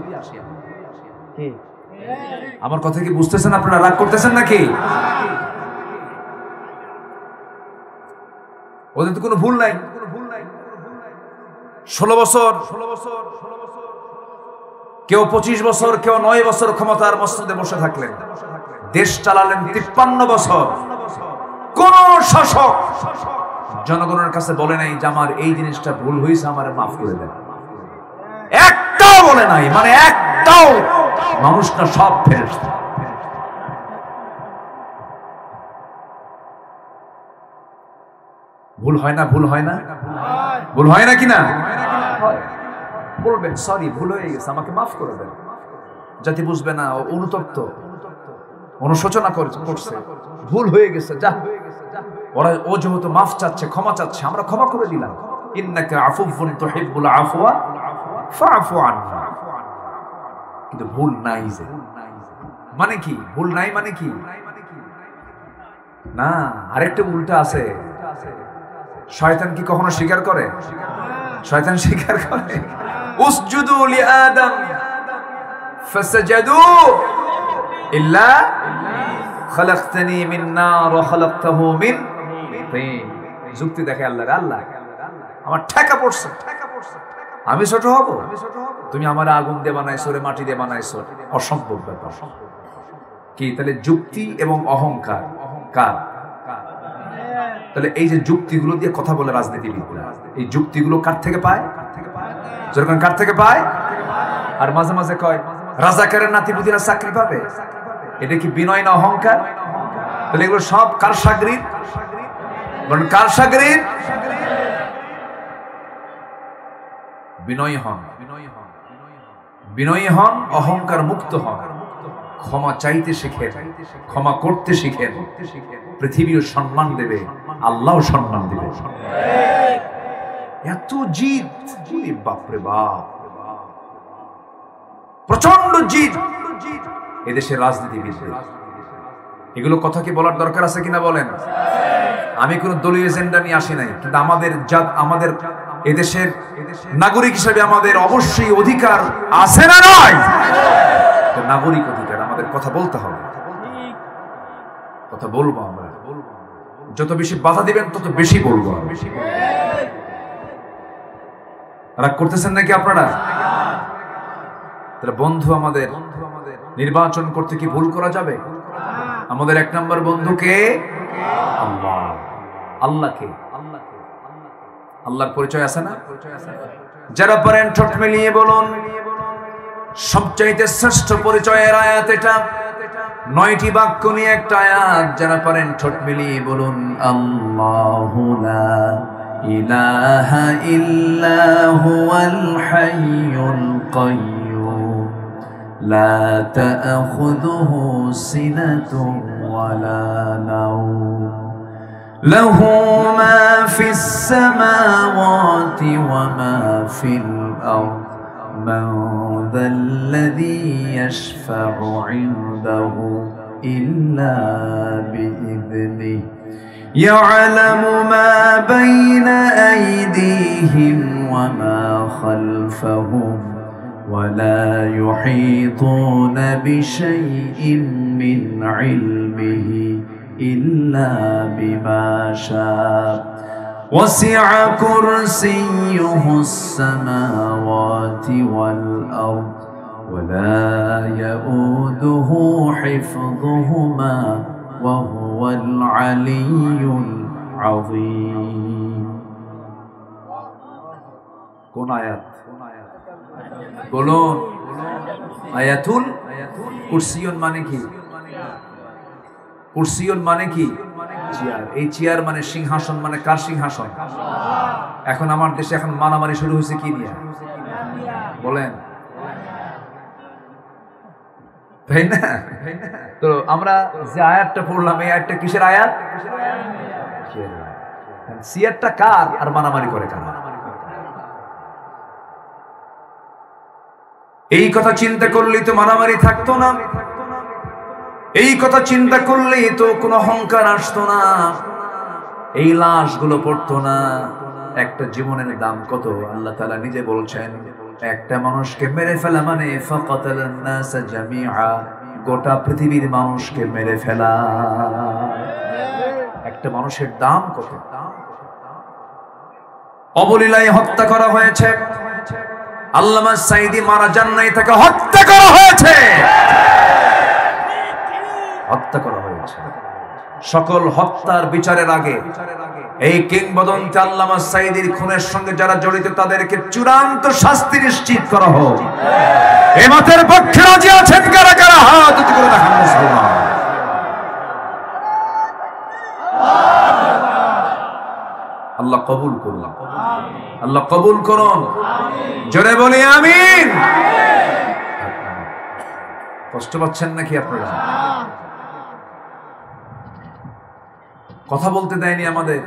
আমার কথা কি বুঝতেছেন আপনারা? রাগ করতেছেন নাকি? ওদের তো কোনো ভুল নাই। 16 বছর, কেউ 25 বছর, কেউ 9 বছর ক্ষমতার মসনদে বসে থাকলেন, দেশ চালালেন 53 বছর। কোন শাসক জনগণের কাছে বলে নাই যে আমার এই জিনিসটা ভুল হয়েছে, আমার মাফ করে দেন। একটাও বলে নাই, মানে একটাও মানুষ না, সব ফেরেশতা। ভুল হয় না? ভুল হয় না? ভুল হয় না কিনা? বলবেন সরি, ভুল হয়ে গেছে, আমাকে মাফ করে দেন। জাতি বুঝবে না, অনুতপ্ত, অনুশোচনা করছে, ভুল হয়ে গেছে, যা। ও যেহেতু মাফ চাচ্ছে, ক্ষমা চাচ্ছে, আমরা ক্ষমা করে দিলাম। ইন্নাকা আফুফুন তুহিব্বুল আফওয়া ফাআফু আন্না। কিন্তু ভুল নাই যে মানে কি? ভুল নাই মানে কি? না, আরেকটা উল্টা আছে। শয়তান কি কখনো স্বীকার করে? শয়তান স্বীকার করে। উসজুদু লিআদম ফাসাজাদু ইল্লা খালাকতানি মিন নার ওয়া খালাকতাহু মিন তিন। যুক্তি দেখে আল্লাহর, আল্লাহ আমার ঠেকা পড়ছে, আমি ছোট হব? তুমি আমার আগুন দিয়ে বানাইছো, রে মাটি দিয়ে বানাইছো, অসম্ভব ব্যাপার। কি তাহলে যুক্তি এবং অহংকার কার? তাহলে এই যে যুক্তিগুলো দিয়ে কথা বলে রাজনীতিবিদরা, এই যুক্তিগুলো কার থেকে পায়? যখন কার থেকে পায়? আর মাঝে মাঝে কয় রাজাকারের নাতিপুতিরা চাকরি পাবে। এটা কি বিনয় না অহংকার? তাহলে এগুলো সব কার সাগরিদ? কার সাগরিদ? বিনয়ী হন, বিনয়ী হন, অহংকার মুক্ত হন, ক্ষমা চাইতে শিখেন, ক্ষমা করতে শিখেন। পৃথিবীও সম্মান দেবে, আল্লাহও সম্মান দেবে। এত জিদ, বাপরে বাপ, প্রচন্ড জিদ এদেশের রাজনীতিবিদদের। এগুলো কথা কি বলার দরকার আছে কিনা বলেন? আমি কোন দলীয় এজেন্ডা নিয়ে আসি নাই, কিন্তু আমাদের এদেশের নাগরিক হিসেবে আমাদের অবশ্যই অধিকার আছে না নয়? নাগরিক অধিকার, আমাদের কথা বলতে হবে, কথা বলবো আমরা। যত বেশি বাধা দিবেন তত বেশি বলবো। রাগ করতেছেন নাকি আপনারা? তাহলে বন্ধু আমাদের নির্বাচন করতে কি ভুল করা যাবে? আমাদের এক নম্বর বন্ধুকে আল্লাহ। আল্লাহকে, আল্লাহর পরিচয় আছে না? যারা পারেন ঠোঁট মিলিয়ে বলুন, সবচাইতে শ্রেষ্ঠ পরিচয়ের আয়াত এটা। 9টি বাক্য নিয়ে একটা আয়াত। যারা পারেন ঠোঁট মিলিয়ে বলুন, আল্লাহু লা ইলাহা ইল্লা হুয়াল হাইয়ুল কাইয়্যুম লা তা'খুযুহু সিনাতুন ওয়ালা নাওম লাহু মা ফিস সামাওয়াতি ওয়া মা ফিল আরদ من ذا الذي يشفع عنده إلا بإذنه يعلم ما بين أيديهم وما خلفهم ولا يحيطون بشيء من علمه إلا بما شاء وسع كرسيه السماوات والأرض ولا يؤوده حفظهما وهو العلي العظيم। কোন আয়াত বলুন? আয়াতুল কুরসিয়ুন মানে কি? কুরসিয়ুন মানে কি? চেয়ার। এই চেয়ার মানে সিংহাসন। মানে কার সিংহাসন? এখন আমার দেশে এখন মারামারি শুরু হয়েছে কি নিয়ে বলেন? তাই না? তো আমরা যে আয়াতটা পড়লাম, এই আয়াতটা কিসের আয়াত? চেয়ারটা কার আর মারামারি করে কার? এই কথা চিন্তা করলেই তো মারামারি থাকতো না। এই কথা চিন্তা করলেই তো কোনো অহংকার আসতো না, এই লাশগুলো পড়তো না। একটা জীবনের দাম কত? আল্লাহ তাআলা নিজে বলছেন, একটা মানুষকে মেরে ফেলা মানে ফাকাতালান নাস জামিআ, গোটা পৃথিবীর মানুষকে মেরে ফেলা। একটা মানুষের দাম কত? অবলীলায় হত্যা করা হয়েছে। আল্লামা সাঈদী মারা যান নাই, তাকে হত্যা করা হয়েছে। হত্যা করা হয়েছে। সকল হত্যার বিচারের আগে এই কিংবদন্তি আল্লামা সাঈদীর খুনের সঙ্গে যারা জড়িত তাদেরকে চূড়ান্ত শাস্তি নিশ্চিত করা হোক। এই মতের পক্ষে রাজি আছেন কারা কারা? হাত উঁচু করে দেখান মুসলমান। আল্লাহ কবুল করুন, আল্লাহ কবুল করুন। জোরে বলি আমিন। কষ্ট পাচ্ছেন নাকি আপনারা? কথা বলতে দেয়নি আমাদের।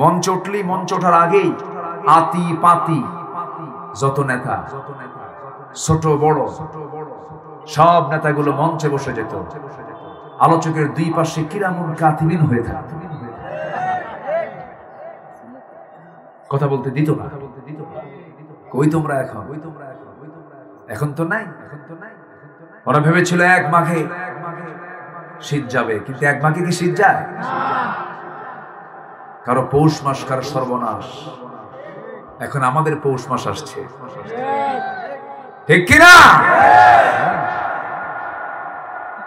মঞ্চ উঠলি, মঞ্চ ওঠার আগেই আতি পাতি যত নেতা, ছোট বড় সব নেতাগুলো মঞ্চে বসে যেত। আলোচকের দুই পাশে কিরামুন কাতিবিন হয়ে থাকত। কথা বলতে দিত না। কই তোমরা এখন? এখন তো নাই। ওরা ভেবেছিল এক মাঘে শীত যাবে, কিন্তু এক মাঘে কি শীত যায়? কারো পৌষ মাস, কারো সর্বনাশ। এখন আমাদের পৌষ মাস আসছে, ঠিক কিনা?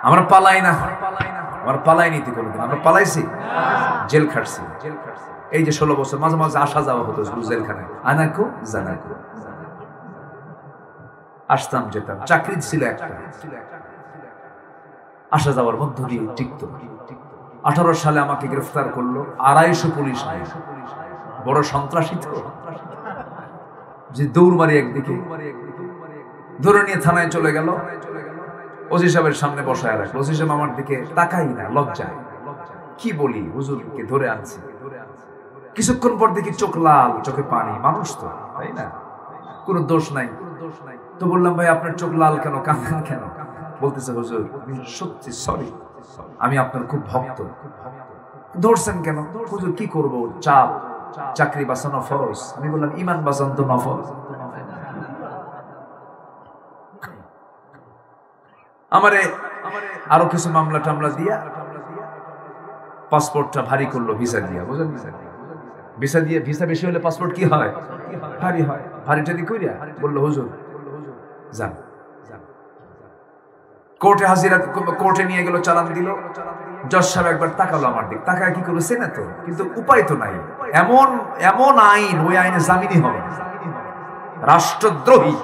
আমরা পালাই না, আমরা পালাই নীতি কোনোদিন। আমরা পালাইছি, জেল খাটছি। এই যে 16 বছর মাঝে মাঝে আসা যাওয়া হতো জেলখানায়, আনাকো জানাকো, আসতাম যেতাম। চাকরি ছিল একটা, আসা যাওয়ার মধ্য দিয়ে টিকতো। 18 সালে আমাকে গ্রেফতার করলো 250 পুলিশ, বড় সন্ত্রাসী তো, যে দৌড় মারি একদিকে ধরে নিয়ে থানায় চলে গেল। ওসি সাহেবের সামনে বসায় রাখলো। ওসি সাহেব আমার দিকে তাকাই না, লজ্জায়। কি বলি, হুজুরকে ধরে আনছি। কিছুক্ষণ পর দেখি চোখ লাল, চোখে পানি। মানুষ তো, তাই না? কোনো দোষ নাই। তো বললাম, ভাই আপনার চোখ লাল কেন, কাঁদেন কেন? বলতেছে, হুজুর সত্যি সরি, আমি আপনার খুব ভক্ত। ধরছেন কেন? হুজুর কি করব, চাপ, চাকরি বাঁচানো ফরজ। আমি বললাম, ইমান বাঁচান তো নফল। আমারে আরো কিছু মামলা টামলা দিয়া পাসপোর্টটা ভারী করলো, ভিসা দিয়া। বুঝলেন? ভিসা দিয়ে, ভিসা বেশি হলে পাসপোর্ট কি হয়? ভারী হয়। ভারীটা দিয়ে কইরা বললো, হুজুর যান। কোর্টে হাজিরা, কোর্টে নিয়ে গেল, চালান দিল। জজ সাহেব একবার তাকালো আমার দিক, তাকায় কি করলো চেনে তো, কিন্তু উপায় তো নাই। এমন এমন আইন, ওই আইনে জামিনই হবে না। রাষ্ট্রদ্রোহী।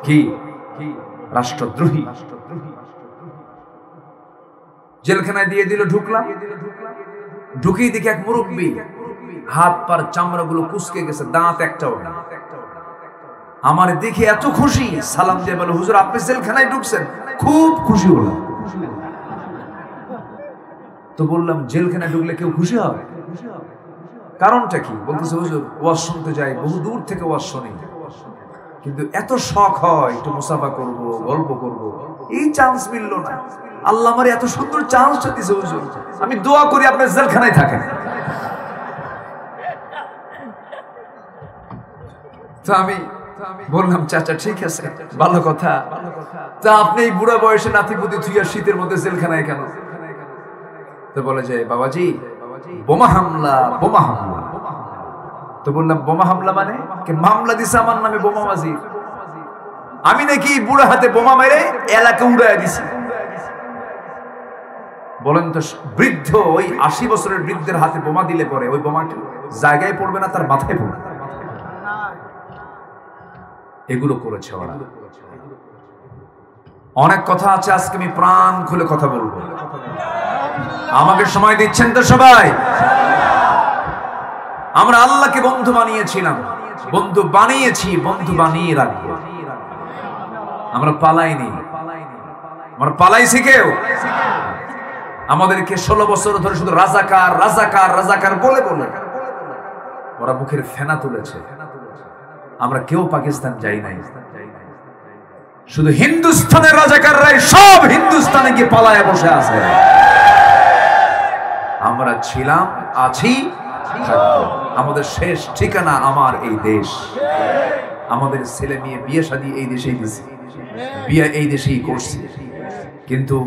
কি রাষ্ট্রদ্রোহী? জেলখানায় দিয়ে দিল। ঢুকলাম, ঢুকিয়ে দেখি এক মুরব্বী, হাত পার চামড়াগুলো কুচকে গেছে, দাঁত একটাও না। আমার দেখে এত খুশি, সালাম দিয়ে বলে, হুজুর আপনি জেলখানায় ঢুকছেন? খুব খুশি হলাম। তো বললাম, জেলখানায় ঢুকলে কেউ খুশি হবে? কারণটা কি? বলতেছে, হুজুর ওয়াজ শুনতে যাই, বহু দূর থেকে ওয়াজ শুনি, কিন্তু এত শখ হয় একটু মুসাফা করব, গল্প করব, এই চান্স মিলল না। আল্লাহ আমার এত সুন্দর চান্সটা দিয়েছে হুজুর, আমি দোয়া করি আপনি জেলখানায় থাকেন। তো আমি বললাম, চাচা ঠিক আছে, ভালো কথা, তা আপনি এই বুড়া বয়সে নাতিপুতি থুইয়া শীতের মধ্যে জেলখানায় কেন? তো বলে যে, বাবাজি বোমা হামলা, বোমা হামলা। তো বললাম, বোমা হামলা মানে? মামলা দিছে আমার নামে বোমাবাজি, আমি নাকি বুড়া হাতে বোমা মেরে এলাকা উড়াইয়া দিছি। বলেন তো, বৃদ্ধ, ওই 80 বছরের বৃদ্ধের হাতে বোমা দিলে পরে ওই বোমা জায়গায় পড়বে না, তার মাথায় পড়বে। এগুলো করেছে ওরা। অনেক কথা আছে, আজকে আমি প্রাণ খুলে কথা বলবো। আমাকে সময় দিচ্ছেন তো সবাই? আমরা আল্লাহকে বন্ধু বানিয়েছিলাম, বন্ধু বানিয়েছি, বন্ধু বানিয়ে রাখবো। আমরা পালাইনি, আমরা পালাইছি কেউ? আমাদেরকে 16 বছর ধরে শুধু রাজাকার রাজাকার রাজাকার বলে বলে ওরা মুখের ফেনা তুলেছে। আমরা কেউ পাকিস্তান যাই নাই, শুধু হিন্দুস্তানের রাজাকাররাই সব হিন্দুস্তানে গিয়ে পালায় বসে আছে। আমরা ছিলাম, আছি, আমাদের শেষ ঠিকানা আমার এই দেশ। আমাদের ছেলে মেয়ে বিয়ে শাদী এই দেশেই দিছি, বিয়ে এই দেশেই করছি, কিন্তু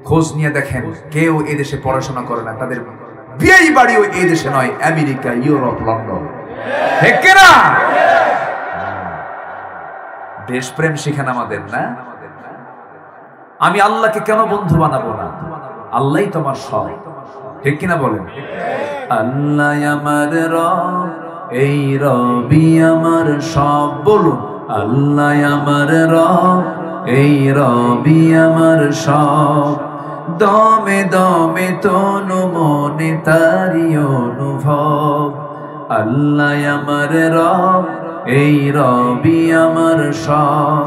খোঁজ নিয়ে দেখেন কেউ এই দেশে পড়াশোনা করে না, তাদের বিয়েই বাড়িও এই দেশে নয়, আমেরিকা, ইউরোপ, লন্ডন। ঠিক না? দেশপ্রেম শিখান আমাদের না? আমি আল্লাহকে কেন বন্ধু বানাবো না? আল্লাহই তোমার সব, ঠিক কিনা বলেন? আল্লাহ আমার রব, এই রবি আমার সব। বলুন, আল্লাহ আমার রব, এই রবি আমার সব। দমে দমে তনু মনে তারি অনুভব। আল্লাহ আমার রব, এই রবি আমার সব।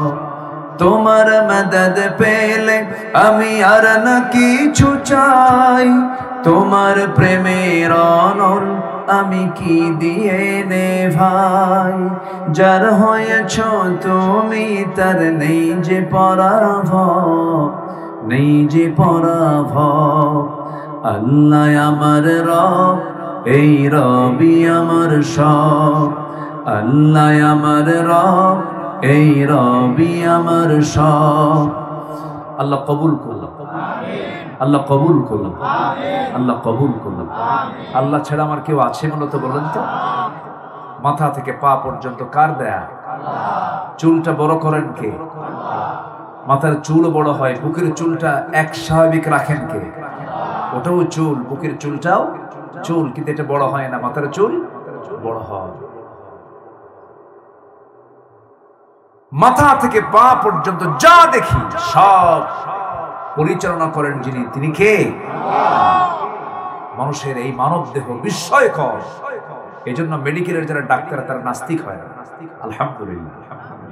তোমার মদদ পেলে আমি আর না কিছু চাই, তোমার প্রেমের অনল আমি কি দিয়ে নে ভাই। যার হয়েছ তুমি তার নেই যে পরাভব, নেই যে পরাভব। আল্লাহ আমার রব, এই রবি আমার সব, আল্লাহ আমার রব, এই রবি আমার সব। আল্লাহ কবুল করুন, আল্লাহ কবুল করুন, আল্লাহ কবুল করুন। আল্লাহ ছাড়া আমার কেউ আছে মূলত বলেন তো? মাথা থেকে পা পর্যন্ত কার দেয়া? চুলটা বড় করেন কে? মাথার চুল বড় হয়, বুকের চুলটা এক স্বাভাবিক রাখেন কে? ওটাও চুল, বুকের চুলটাও চুল, কিন্তু এটা বড় হয় না, মাথার চুল বড় হয়। মাথা থেকে পা পর্যন্ত যা দেখি সব পরিচালনা করেন যিনি, তিনি কে? মানুষের এই মানব দেহ বিস্ময়কর। এই জন্য মেডিকেলের যারা ডাক্তার তারা নাস্তিক হয় না। আলহামদুলিল্লাহ,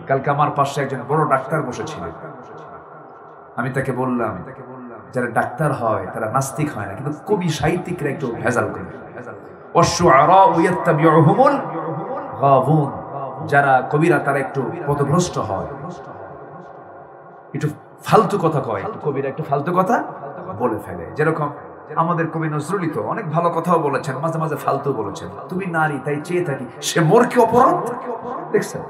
কালকে আমার পাশে একজন বড় ডাক্তার বসেছিলেন। আমি তাকে বললাম যারা ডাক্তার হয় তারা নাস্তিক হয় না, কিন্তু কবি সাহিত্যিকরা একটু ভেজাল করে। যারা কবিরা তারা একটু পথভ্রষ্ট হয়, একটু ফালতু কথা কয়, কবিরা একটু ফালতু কথা বলে ফেলে। যেরকম আমাদের কবি নজরুলই তো অনেক ভালো কথাও বলেছেন, মাঝে মাঝে ফালতু বলেছেন। তুমি নারী তাই চেয়ে থাকি, সে মোর কি অপরাধ? দেখছেন,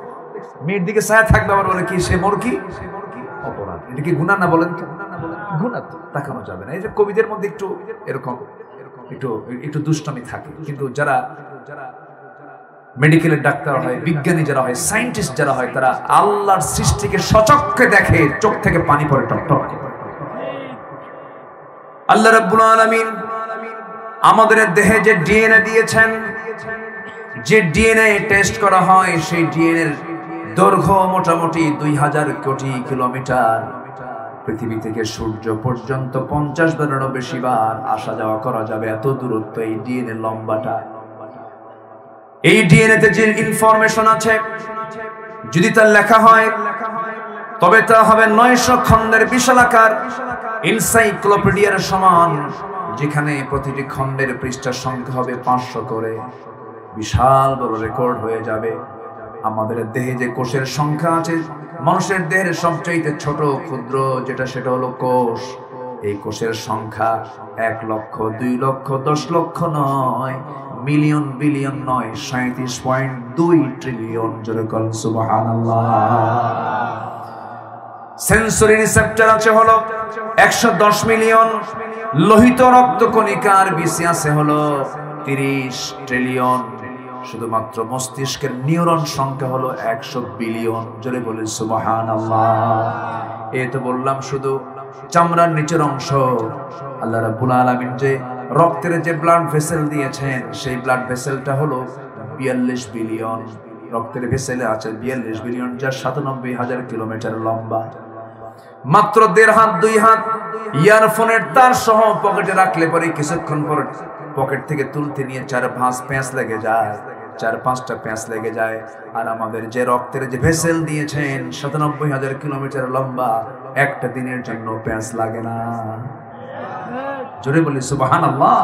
মেয়ের দিকে ছায়া থাকবে আবার বলে কি সে মোর কি অপরাধ? এটা কি গুনাহ না বলেন? গুনাহ তো তাকানো যাবে না। এই যে কবিদের মধ্যে একটু এরকম একটু একটু দুষ্টমি থাকে, কিন্তু যারা মেডিকেলের ডাক্তার হয়, বিজ্ঞানী যারা হয়, সায়েন্টিস্ট যারা হয়, তারা আল্লাহর সৃষ্টিকে সচক্ষে দেখে, চোখ থেকে পানি পড়ে টপটপ করে। আল্লাহ রাব্বুল আলামিন আমাদের দেহে যে ডিএনএ দিয়েছেন, যে ডিএনএ টেস্ট করা হয়, সেই ডিএনএ এর দৈর্ঘ্য মোটামুটি 2000 কোটি কিলোমিটার। পৃথিবী থেকে সূর্য পর্যন্ত 50 বারেরও বেশি বার আসা যাওয়া করা যাবে, এত দূরত্ব এই ডিএনএ লম্বাটা। এই ডিএনএ তে যে ইনফরমেশন আছে, যদি তা লেখা হয় তবে তা হবে 900 খণ্ডের বিশালাকার এনসাইক্লোপিডিয়ার সমান, যেখানে প্রতিটি খণ্ডের পৃষ্ঠার সংখ্যা হবে 500 করে। বিশাল বড় রেকর্ড হয়ে যাবে। আমাদের দেহে যে কোষের সংখ্যা আছে, মানুষের দেহের সবচেয়ে ছোট ক্ষুদ্র যেটা, সেটা হলো কোষ। এই কোষের সংখ্যা 1 লক্ষ, 2 লক্ষ, 10 লক্ষ নয়, মিলিয়ন বিলিয়ন নয়, 37.2 ট্রিলিয়ন। জোরে বলেন সুবহানাল্লাহ। সেন্সরি রিসেপ্টর আছে হলো 110 মিলিয়ন, লোহিত রক্তকণিকার বিসি আছে হলো 30 ট্রিলিয়ন। শুধুমাত্র মস্তিষ্কের নিউরন সংখ্যা হলো 100 বিলিয়ন। জোরে বলেন সুবহানাল্লাহ। এই তো বললাম শুধু চামড়ার নিচের অংশ। আল্লাহ রাব্বুল আলামিন যে রক্তের যে ব্লাড ভেসেল দিয়েছেন, সেই ব্লাড ভেসেলটা হলো 42 বিলিয়ন। রক্তের ভেসেলে আছে 42 বিলিয়ন, যা 97,000 কিলোমিটার লম্বা। মাত্র 1.5 হাত 2 হাত ইয়ারফোনের তার সহ পকেটে রাখলে পরে কিছুক্ষণ পর পকেট থেকে তুলতে নিয়ে 4-5 প্যাঁচ লেগে যায়, 4-5টা প্যাঁচ লেগে যায়। আর আমাদের যে রক্তের যে ভেসেল দিয়েছেন 97,000 কিলোমিটার লম্বা, একটা দিনের জন্য প্যাঁচ লাগে না। জোরে বলি সুবহানাল্লাহ।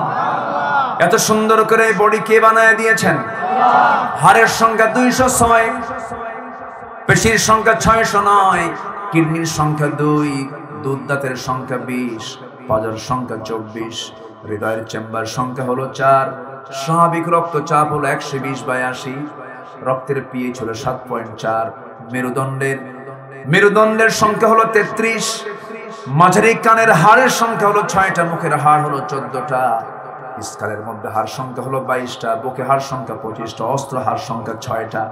এত সুন্দর করে বডি কে বানায় দিয়েছেন? হাড়ের সংখ্যা 206, পেশির সংখ্যা 609, কিডনির সংখ্যা 2, দুধ দাঁতের সংখ্যা 20, পাজর সংখ্যা 24, হৃদয়ের চেম্বার সংখ্যা হলো 4, স্বাভাবিক রক্তচাপ হলো 120/80, রক্তের পিএইচ হলো 7.4, মেরুদণ্ডের সংখ্যা হলো 33, মাঝারি কানের হাড়ের সংখ্যা হলো 6টা, মুখের হাড় হলো 14টা, স্কালের মধ্যে হাড় সংখ্যা হলো 22টা, বুকে হাড় সংখ্যা 25টা, অস্ত্র হাড় সংখ্যা 6টা।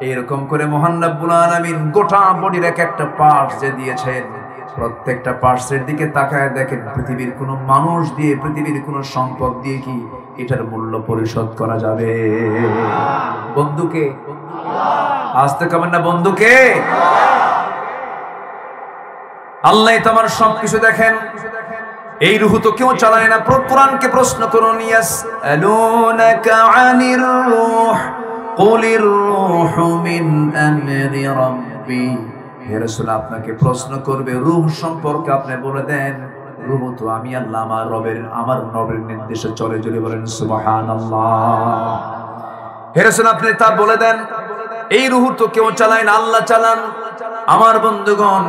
এরকম করে মহান রব্বুল আলামিন গোটা বডির এক একটা পার্টস যে দিয়েছেন, প্রত্যেকটা পার্টসের দিকে তাকায় দেখেন পৃথিবীর কোনো মানুষ দিয়ে, পৃথিবীর কোনো সম্পদ দিয়ে কি এটার মূল্য পরিশোধ করা যাবে? বন্ধুকে আসতে কবেন না, বন্ধুকে। আল্লাহ তোমার সবকিছু দেখেন। এই রূহ তো কেউ চালায় না। কোরআনকে প্রশ্ন করুন, ইয়াসআলুনাকা আনির রূহ কুলির রূহু মিন আমরি রাব্বি। হে রাসূল, আপনাকে প্রশ্ন করবে রূহ সম্পর্কে, আপনি বলে দেন রূহ তো আমি আল্লাহ আমার রবের নির্দেশে চলে। জোরে বলেন সুবহানাল্লাহ। হে রাসূল, আপনি তা বলে দেন এই রূহ তো কেউ চালায় না, আল্লাহ চালান। আমার বন্ধুগণ,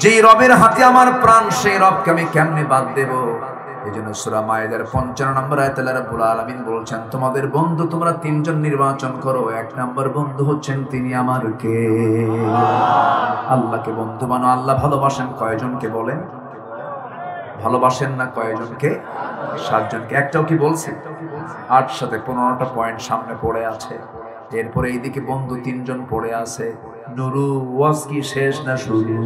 যেই রবের হাতে আমার প্রাণ, সেই রবকে আমি কেমনে বাদ দেব? এজন্য সূরা মায়েদার 55 নম্বর আয়াতে আল্লাহ রাব্বুল আলামিন বলছেন, তোমাদের বন্ধু তোমরা তিনজন নির্বাচন করো। এক নম্বর বন্ধু হচ্ছেন তিনি আমার কে? আল্লাহকে বন্ধু মানো। আল্লাহ ভালোবাসেন কয়জনকে বলেন? ভালোবাসেন না কয়জনকে? 7 জনকে। একটাও কি বলছি? 8 সাথে 15টা পয়েন্ট সামনে পড়ে আছে। এরপরে এইদিকে বন্ধু 3 জন পড়ে আছে। নুরু ওয়াজ কি শেষ না শুরু?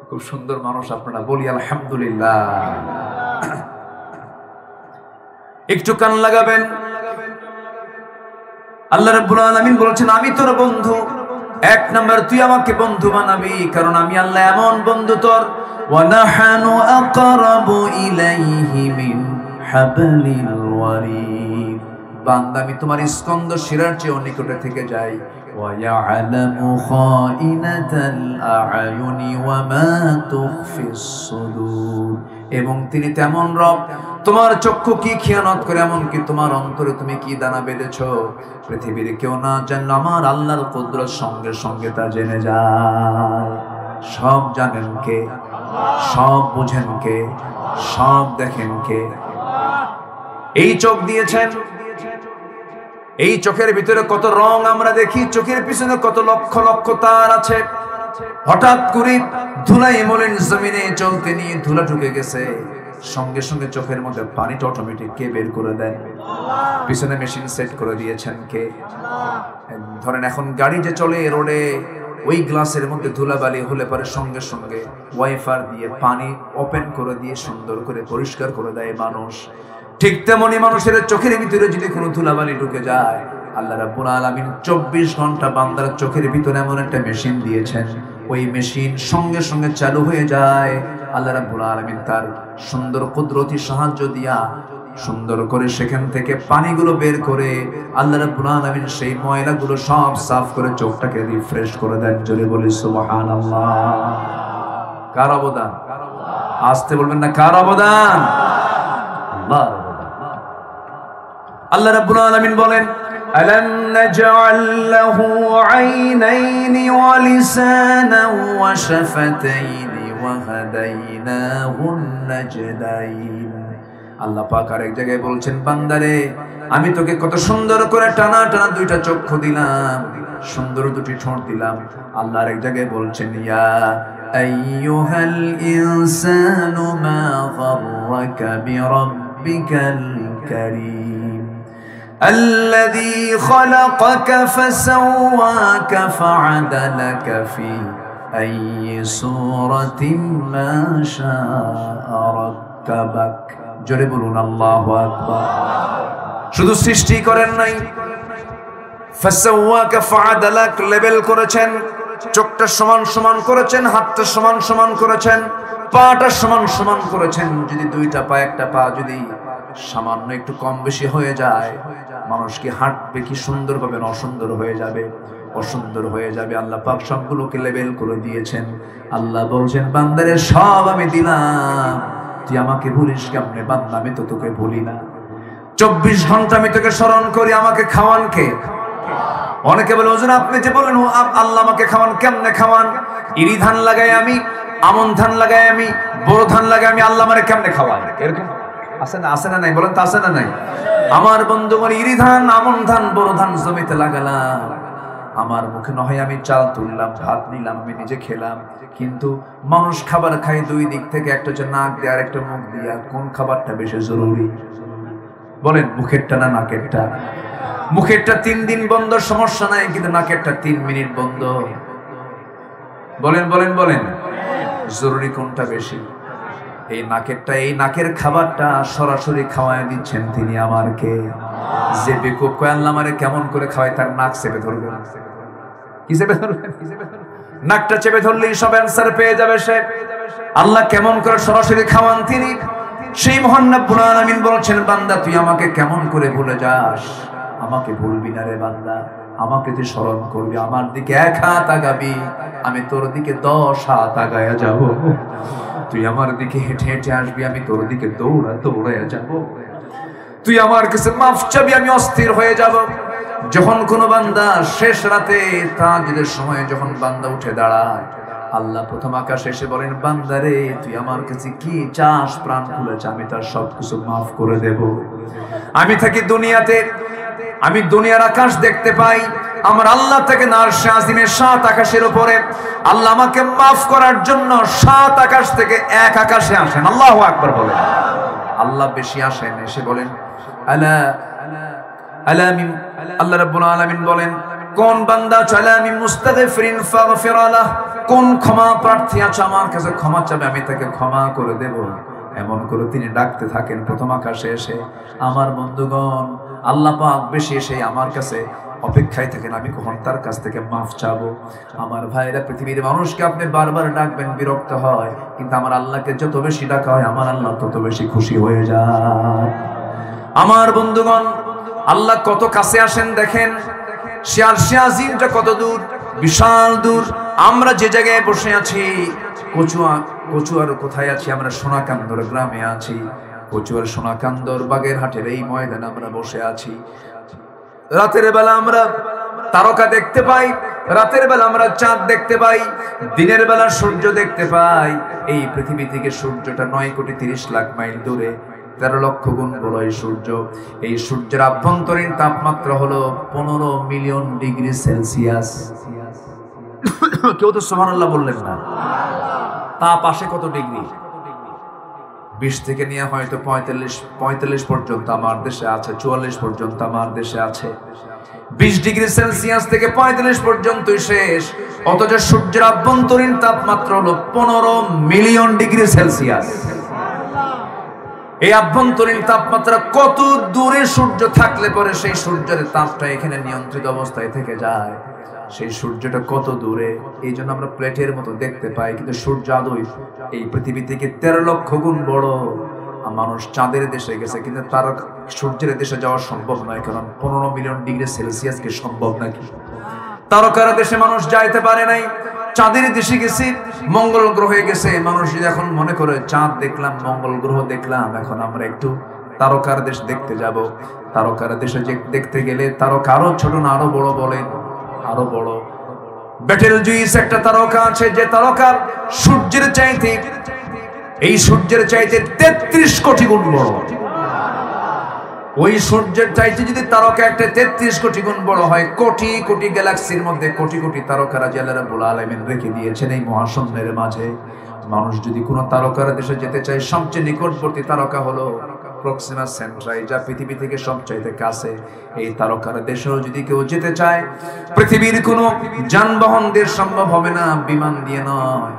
খুব সুন্দর মানুষ আপনারা, বলি আলহামদুলিল্লাহ। একটু কান লাগাবেন। আল্লাহ রাব্বুল আলামিন বলেছেন, আমি তোর বন্ধু। 1 নাম্বার, তুই আমাকে বন্ধু বানাবি, কারণ আমি আল্লাহ এমন বন্ধু তোর। ওয়া নাহানু আকরাবু ইলাইহি মিন হাবলিল ওয়ারিদ। বান্দা, আমি তোমার স্কন্দ শিরার চেয়ে নিকটে থেকে যাই। ওয়া ইয়ালামু খাইনাতাল আ'য়ুনি ওয়া মা তুখফিস সুদূর। এবং তিনি তেমন রব, তোমার চক্ষু কি খেয়ানত করে, এমনকি তোমার অন্তরে তুমি কি দানা বেঁধেছো, পৃথিবীর কেউ না জানলে আমার আল্লাহর কুদরত সঙ্গে সঙ্গে তা জেনে যায়। সব জানেন কে? সব বুঝেন কে? সব দেখেন কে? এই চোখ দিয়েছেন, এই চোখের ভিতরে কত রং আমরা দেখি, চোখের পিছনে কত লক্ষ লক্ষ তার আছে। হঠাৎ করে ধুলাই মলিন জমিনে চলতে নিয়ে ধুলা ঢুকে গেছে, সঙ্গে সঙ্গে চোখের মধ্যে পানিটা অটোমেটিক কে বের করে দেয়? পিছনে মেশিন সেট করে দিয়েছেন কে? ধরেন এখন গাড়ি যে চলে রোডে, ওই গ্লাসের মধ্যে ধুলাবালি হলে পরে সঙ্গে সঙ্গে ওয়াইফার দিয়ে পানি ওপেন করে দিয়ে সুন্দর করে পরিষ্কার করে দেয় মানুষ। ঠিক তেমনি মানুষের চোখের ভিতরে যদি কোনো ধুলাবালি ঢুকে যায়, আল্লাহ রাব্বুল আলামিন 24 ঘন্টা বান্দার চোখের ভিতরে এমন একটা মেশিন দিয়েছেন, ওই মেশিন সঙ্গে সঙ্গে চালু হয়ে যায়। আল্লাহ রাব্বুল আলামিন তার সুন্দর কুদরতি সাহায্য দিয়া সুন্দর করে সেখান থেকে পানিগুলো বের করে আল্লাহ রাব্বুল আলামিন সেই ময়লাগুলো সব সাফ করে চোখটাকে রিফ্রেশ করে দেন। জোরে বলি সুবহানাল্লাহ। কার অবদান? আসতে বলবেন না, কার অবদান? আল্লাহ। আল্লাহ রাব্বুল আলামিন বলেন, আলাম নাজআল লাহু আইনাইনি ওয়া লিসানান ওয়া শাফাতাইনি ওয়া হাদাইনাহুন নাজদাইন। আল্লাহ পাক আরেক জায়গায় বলছেন, বান্দারে আমি তোকে কত সুন্দর করে টানা টানা 2টা চক্ষু দিলাম, সুন্দর 2টি ঠোঁট দিলাম। আল্লাহ আরেক জায়গায় বলছেন, ইয়া আইয়ুহাল ইনসানু মা গাররাকা বিরাব্বিকাল কারীম الذي خلقك فسواك فعدلك في أي صورة ما شاء ركبك। জোরে বলুন আল্লাহু আকবার। শুধু সৃষ্টি করেন নাই, ফাসাওয়াকা ফাআদালাক, লেভেল করেছেন, চোখটা সমান সমান করেছেন, হাতটা সমান সমান করেছেন, পাটা সমান সমান করেছেন। যদি 2টা পা 1টা পা যদি সামান্য একটু কম বেশি হয়ে যায়, মানুষ কি হাঁটবে কি সুন্দর ভাবে? অসুন্দর হয়ে যাবে, অসুন্দর হয়ে যাবে। আল্লাহ পাক সবগুলোকে লেভেল করে দিয়েছেন। আল্লাহ বলছেন, বান্দারে সব আমি দিলাম, তুই আমাকে ভুলিস কেমনে? বান্দা, আমি তো তোকে ভুলি না। 24 ঘন্টা আমি তোকে স্মরণ করি। আমাকে খাওয়ান কে? অনেকে বলে, হুজুর আপনি যে বলেন আল্লাহ আমাকে খাওয়ান, কেমনে খাওয়ান? ইরি ধান লাগাই আমি, আমন ধান লাগাই আমি, বড় ধান লাগাই আমি, আল্লাহ আমারে কেমনে খাওয়ান? এরকম আছে না? আছে না নাই? বলেন তো, আছে না নাই? আমার বন্ধুগণ, ইরি ধান, আমন ধান, বড় ধান জমিতে লাগালাম, আমার মুখে নয় আমি চাল তুললাম, ভাত নিলাম, আমি নিজে খেলাম, কিন্তু মানুষ খাবার খায় 2 দিক থেকে, একটা হচ্ছে নাক দিয়ে আর একটা মুখ দিয়া। কোন খাবারটা বেশি জরুরি বলেন? মুখেরটা না নাকেরটা? মুখেরটা 3 দিন বন্ধ, সমস্যা নাই, কিন্তু নাকেরটা 3 মিনিট বন্ধ। বলেন বলেন বলেন, জরুরি কোনটা বেশি? এই নাকেরটা। এই নাকের খাবারটা সরাসরি খাওয়ায় দিচ্ছেন তিনি আমার কে? যে বেকুব কয় আল্লাহ আমারে কেমন করে খাওয়ায়, তার নাক চেপে ধরবেন। কি চেপে ধরবেন? নাকটা চেপে ধরলেই সব অ্যান্সার পেয়ে যাবে সে। আল্লাহ কেমন করে সরাসরি খাওয়ান তিনি। সেই মহান রব্বুল আলামিন বলছেন, বান্দা তুই আমাকে কেমন করে ভুলে যাস? আমাকে ভুলবি না রে বান্দা, আমাকে তুই স্মরণ করবি, আমার দিকে 1 হাত আগাবি, আমি তোর দিকে 10 হাত আগায়া যাব। তুই আমার দিকে হেঁটে হেঁটে আসবি, আমি তোর দিকে দৌড়াইয়া যাব। তুই আমার কাছে মাফ চাবি, আমি অস্থির হয়ে যাব। যখন কোন বান্দা শেষ রাতে তাহাজ্জুদের সময় যখন বান্দা উঠে দাঁড়ায়, আল্লাহ প্রথম আকাশে এসে বলেন, বান্দারে তুই আমার কাছে কি চাস, প্রাণ খুলেছে, আমি তার সবকিছু মাফ করে দেব। আমি থাকি দুনিয়াতে, আমি দুনিয়ার আকাশ দেখতে পাই, আমার আল্লাহ থেকে আরশে আজিমের 7 আকাশের উপরে আল্লাহ আমাকে মাফ করার জন্য 7 আকাশ থেকে 1 আকাশে আসেন। আল্লাহু আকবার বলেন। আল্লাহ বেশি আসেন, এসে বলেন আলা আলা মিন, আল্লাহ রাব্বুল আলামিন বলেন, কোন বান্দা চালা মিন মুস্তাগফিরিন ফাগফির লাহ, কোন ক্ষমা প্রার্থী আছে আমার কাছে ক্ষমা চাবে, আমি তাকে ক্ষমা করে দেব। এমন করে তিনি ডাকতে থাকেন প্রথম আকাশে এসে। আমার বন্ধুগণ, আল্লাহ পাক বেশি এসে আমার কাছে অপেক্ষায় থাকেন আমি কখন তার কাছ থেকে মাফ চাবো। আমার ভাইরা, পৃথিবীর মানুষকে আপনি বারবার ডাকবেন, বিরক্ত হয়, কিন্তু আমার আল্লাহকে যত বেশি ডাকা হয় আমার আল্লাহ তত বেশি খুশি হয়ে যায়। আমার বন্ধুগণ, আল্লাহ কত কাছে আসেন দেখেন। আরশে আজিমটা কত দূর, বিশাল দূর। আমরা যে জায়গায় বসে আছি, কচুয়ার কোথায় আছি আমরা? সোনাকান্দর গ্রামে আছি। কচুয়ার সোনাকান্দর বাগেরহাটের এই ময়দানে আমরা বসে আছি। রাতের বেলা আমরা তারকা দেখতে পাই, রাতের বেলা আমরা চাঁদ দেখতে পাই, দিনের বেলা সূর্য দেখতে পাই। এই পৃথিবী থেকে সূর্যটা 9,30,00,000 মাইল দূরে, 13 লক্ষ গুণ বড় এই সূর্য। এই সূর্যের আভ্যন্তরীণ তাপমাত্রা হলো 15 মিলিয়ন ডিগ্রি সেলসিয়াস। কেউ তো সুবহানাল্লাহ বললেন না। তাপ আসে কত ডিগ্রি? 20 থেকে নিয়ে হয়তো 45 পর্যন্ত আমার দেশে আছে, 44 পর্যন্ত আমার দেশে আছে। 20 ডিগ্রি সেলসিয়াস থেকে 45 পর্যন্তই শেষ। অথচ সূর্যের আভ্যন্তরীণ তাপমাত্রা হলো 15 মিলিয়ন ডিগ্রি সেলসিয়াস। এই আভ্যন্তরীণ তাপমাত্রা কত দূরে সূর্য থাকলে পরে সেই সূর্যের তাপটা এখানে নিয়ন্ত্রিত অবস্থায় থেকে যায়। সেই সূর্যটা কত দূরে, এই জন্য আমরা প্লেটের মতো দেখতে পাই, কিন্তু সূর্য আদৌ এই পৃথিবী থেকে 13 লক্ষ গুণ বড়। মানুষ চাঁদের দেশে গেছে, কিন্তু তার সূর্যের দেশে যাওয়া সম্ভব নয়, কারণ 15 মিলিয়ন ডিগ্রি সেলসিয়াস কি সম্ভব নাকি? তারকার দেশে মানুষ যাইতে পারে নাই, চাঁদের দেশে গেছে, মঙ্গল গ্রহে গেছে। মানুষ এখন মনে করে চাঁদ দেখলাম, মঙ্গল গ্রহ দেখলাম, এখন আমরা একটু তারকার দেশ দেখতে যাব। তারকার দেশে দেখতে গেলে তারকা আরো ছোট না আরো বড়? বলেন আরো বড়। বেটেলজুইস একটা তারকা আছে, যে তারকা সূর্যের চাইতে, এই সূর্যের চাইতে 33 কোটি গুণ বড়। ওই সূর্যের চাইতে যদি তারকা একটা 33 কোটি গুণ বড় হয়, কোটি কোটি গ্যালাক্সির মধ্যে কোটি কোটি তারকারা আল্লাহ রাব্বুল আলামিন রেখে দিয়েছেন এই মহাশূন্যের মাঝে। মানুষ যদি কোনো তারকার দেশে যেতে চায়, সবচেয়ে নিকটবর্তী তারকা হলো প্রক্সিমা সেন্ট্রাই, যা পৃথিবী থেকে সবচাইতে কাছে। এই তারকার দেশেও যদি কেউ যেতে চায়, পৃথিবীর কোনো যানবাহন দিয়ে সম্ভব হবে না, বিমান দিয়ে নয়,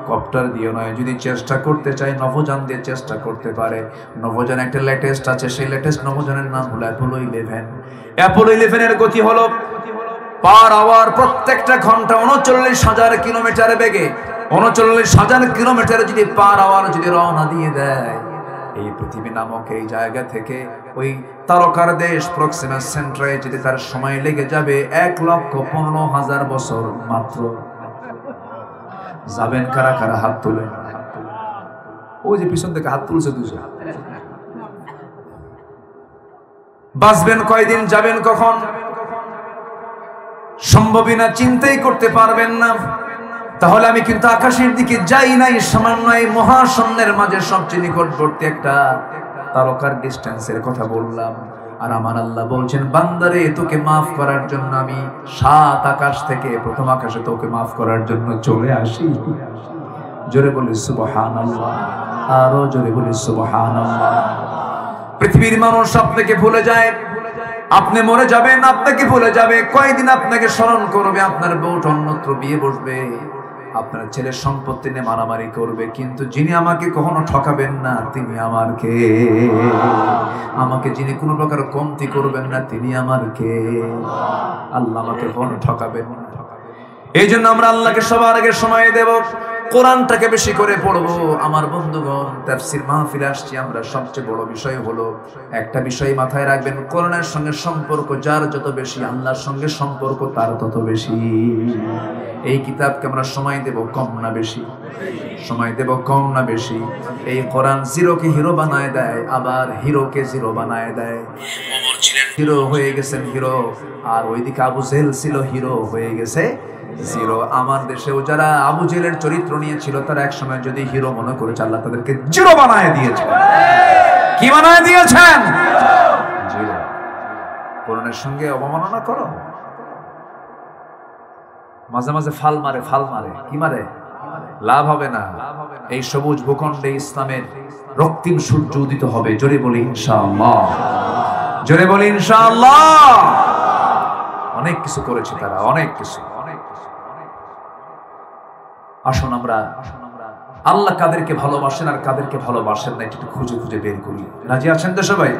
কপ্টার দিয়ে নয়। যদি চেষ্টা করতে চায়, নভোযান দিয়ে চেষ্টা করতে পারে। নভোযান একটা লেটেস্ট আছে, সেই লেটেস্ট নভোযানের নাম হলো অ্যাপোলো 11। অ্যাপোলো 11 এর গতি হলো পার আওয়ার, প্রত্যেকটা ঘন্টা 39,000 কিলোমিটার বেগে, 39,000 কিলোমিটার যদি পার আওয়ার যদি রওনা দিয়ে দেয়, এই পৃথিবী নামক এই জায়গা থেকে ওই তারকার দেশ প্রক্সিমা সেন্ট্রায় যেতে তার সময় লেগে যাবে 1,15,000 বছর মাত্র। যাবেন কারা কারা? হাত তুলে। ওই যে পিছন থেকে হাত তুলছে দুজন। বাঁচবেন কয়দিন, যাবেন কখন? সম্ভবই না, চিন্তাই করতে পারবেন না। তাহলে আমি কিন্তু আকাশের দিকে যাই নাই, সামান্য এই মহাশূন্যের মাঝে সবচেয়ে নিকটবর্তী একটা তারকার ডিস্টেন্সের কথা বললাম। আর আমার আল্লাহ বলছেন, বান্দারে তোকে মাফ করার জন্য আমি 7 আকাশ থেকে প্রথম আকাশে তোকে মাফ করার জন্য চলে আসি। জোরে বলি সুবহানাল্লাহ, আরো জোরে বলি সুবহানাল্লাহ। পৃথিবীর মানুষ আপনাকে ভুলে যায়, আপনি মরে যাবেন, আপনাকে ভুলে যাবে, কয়দিন আপনাকে স্মরণ করবে, আপনার বউটা অন্যত্র বিয়ে বসবে, আপনার ছেলের সম্পত্তি নিয়ে মারামারি করবে, কিন্তু যিনি আমাকে কখনো ঠকাবেন না তিনি আমার কে? আমাকে যিনি কোনো প্রকার কমতি করবেন না তিনি আমার কে? আল্লাহ আমাকে কখনো ঠকাবেন না। এই জন্য আমরা আল্লাহকে সবার আগে সময় দেব, কোরআনটাকে বেশি করে পড়বো। আমার বন্ধুগণ, তাফসীর মাহফিলে আসছি আমরা, সবচেয়ে বড় বিষয় হলো একটা বিষয় মাথায় রাখবেন, কোরআনের সঙ্গে সম্পর্ক যার যত বেশি, আল্লাহর সঙ্গে সম্পর্ক তার তত বেশি। এই কিতাবকে আমরা সময় দেব কম না বেশি? সময় দেব কম না বেশি? এই কোরআন জিরোকে হিরো বানায় দেয়, আবার হিরোকে জিরো বানায় দেয়। ওমর ছিলেন হিরো, হয়ে গেছেন হিরো, আর ওইদিকে আবু জেহেল ছিল হিরো, হয়ে গেছে জিরো। আমার দেশেও যারা আবু জেলের চরিত্র নিয়েছিল তারা এক সময় যদি হিরো মনে করেছে, আল্লাহ তাদেরকে জিরো বানায় দিয়েছে। কি বানায় দিয়েছেন? জিরো। কোরআনের সঙ্গে অবমাননা করো, মাঝে মাঝে ফাল মারে, কি মারে? লাভ হবে না। এই সবুজ ভূখণ্ডে ইসলামের রক্তিম সূর্য উদিত হবে। জোরে বলি ইনশাআল্লাহ, জোরে বলি ইনশাআল্লাহ। অনেক কিছু করেছে তারা, অনেক কিছু। আসুন আমরা আল্লাহ কাদেরকে ভালোবাসেন আর কাদেরকে ভালোবাসেন না একটু খুঁজে খুঁজে বের করি। রাজি আছেন তো সবাই?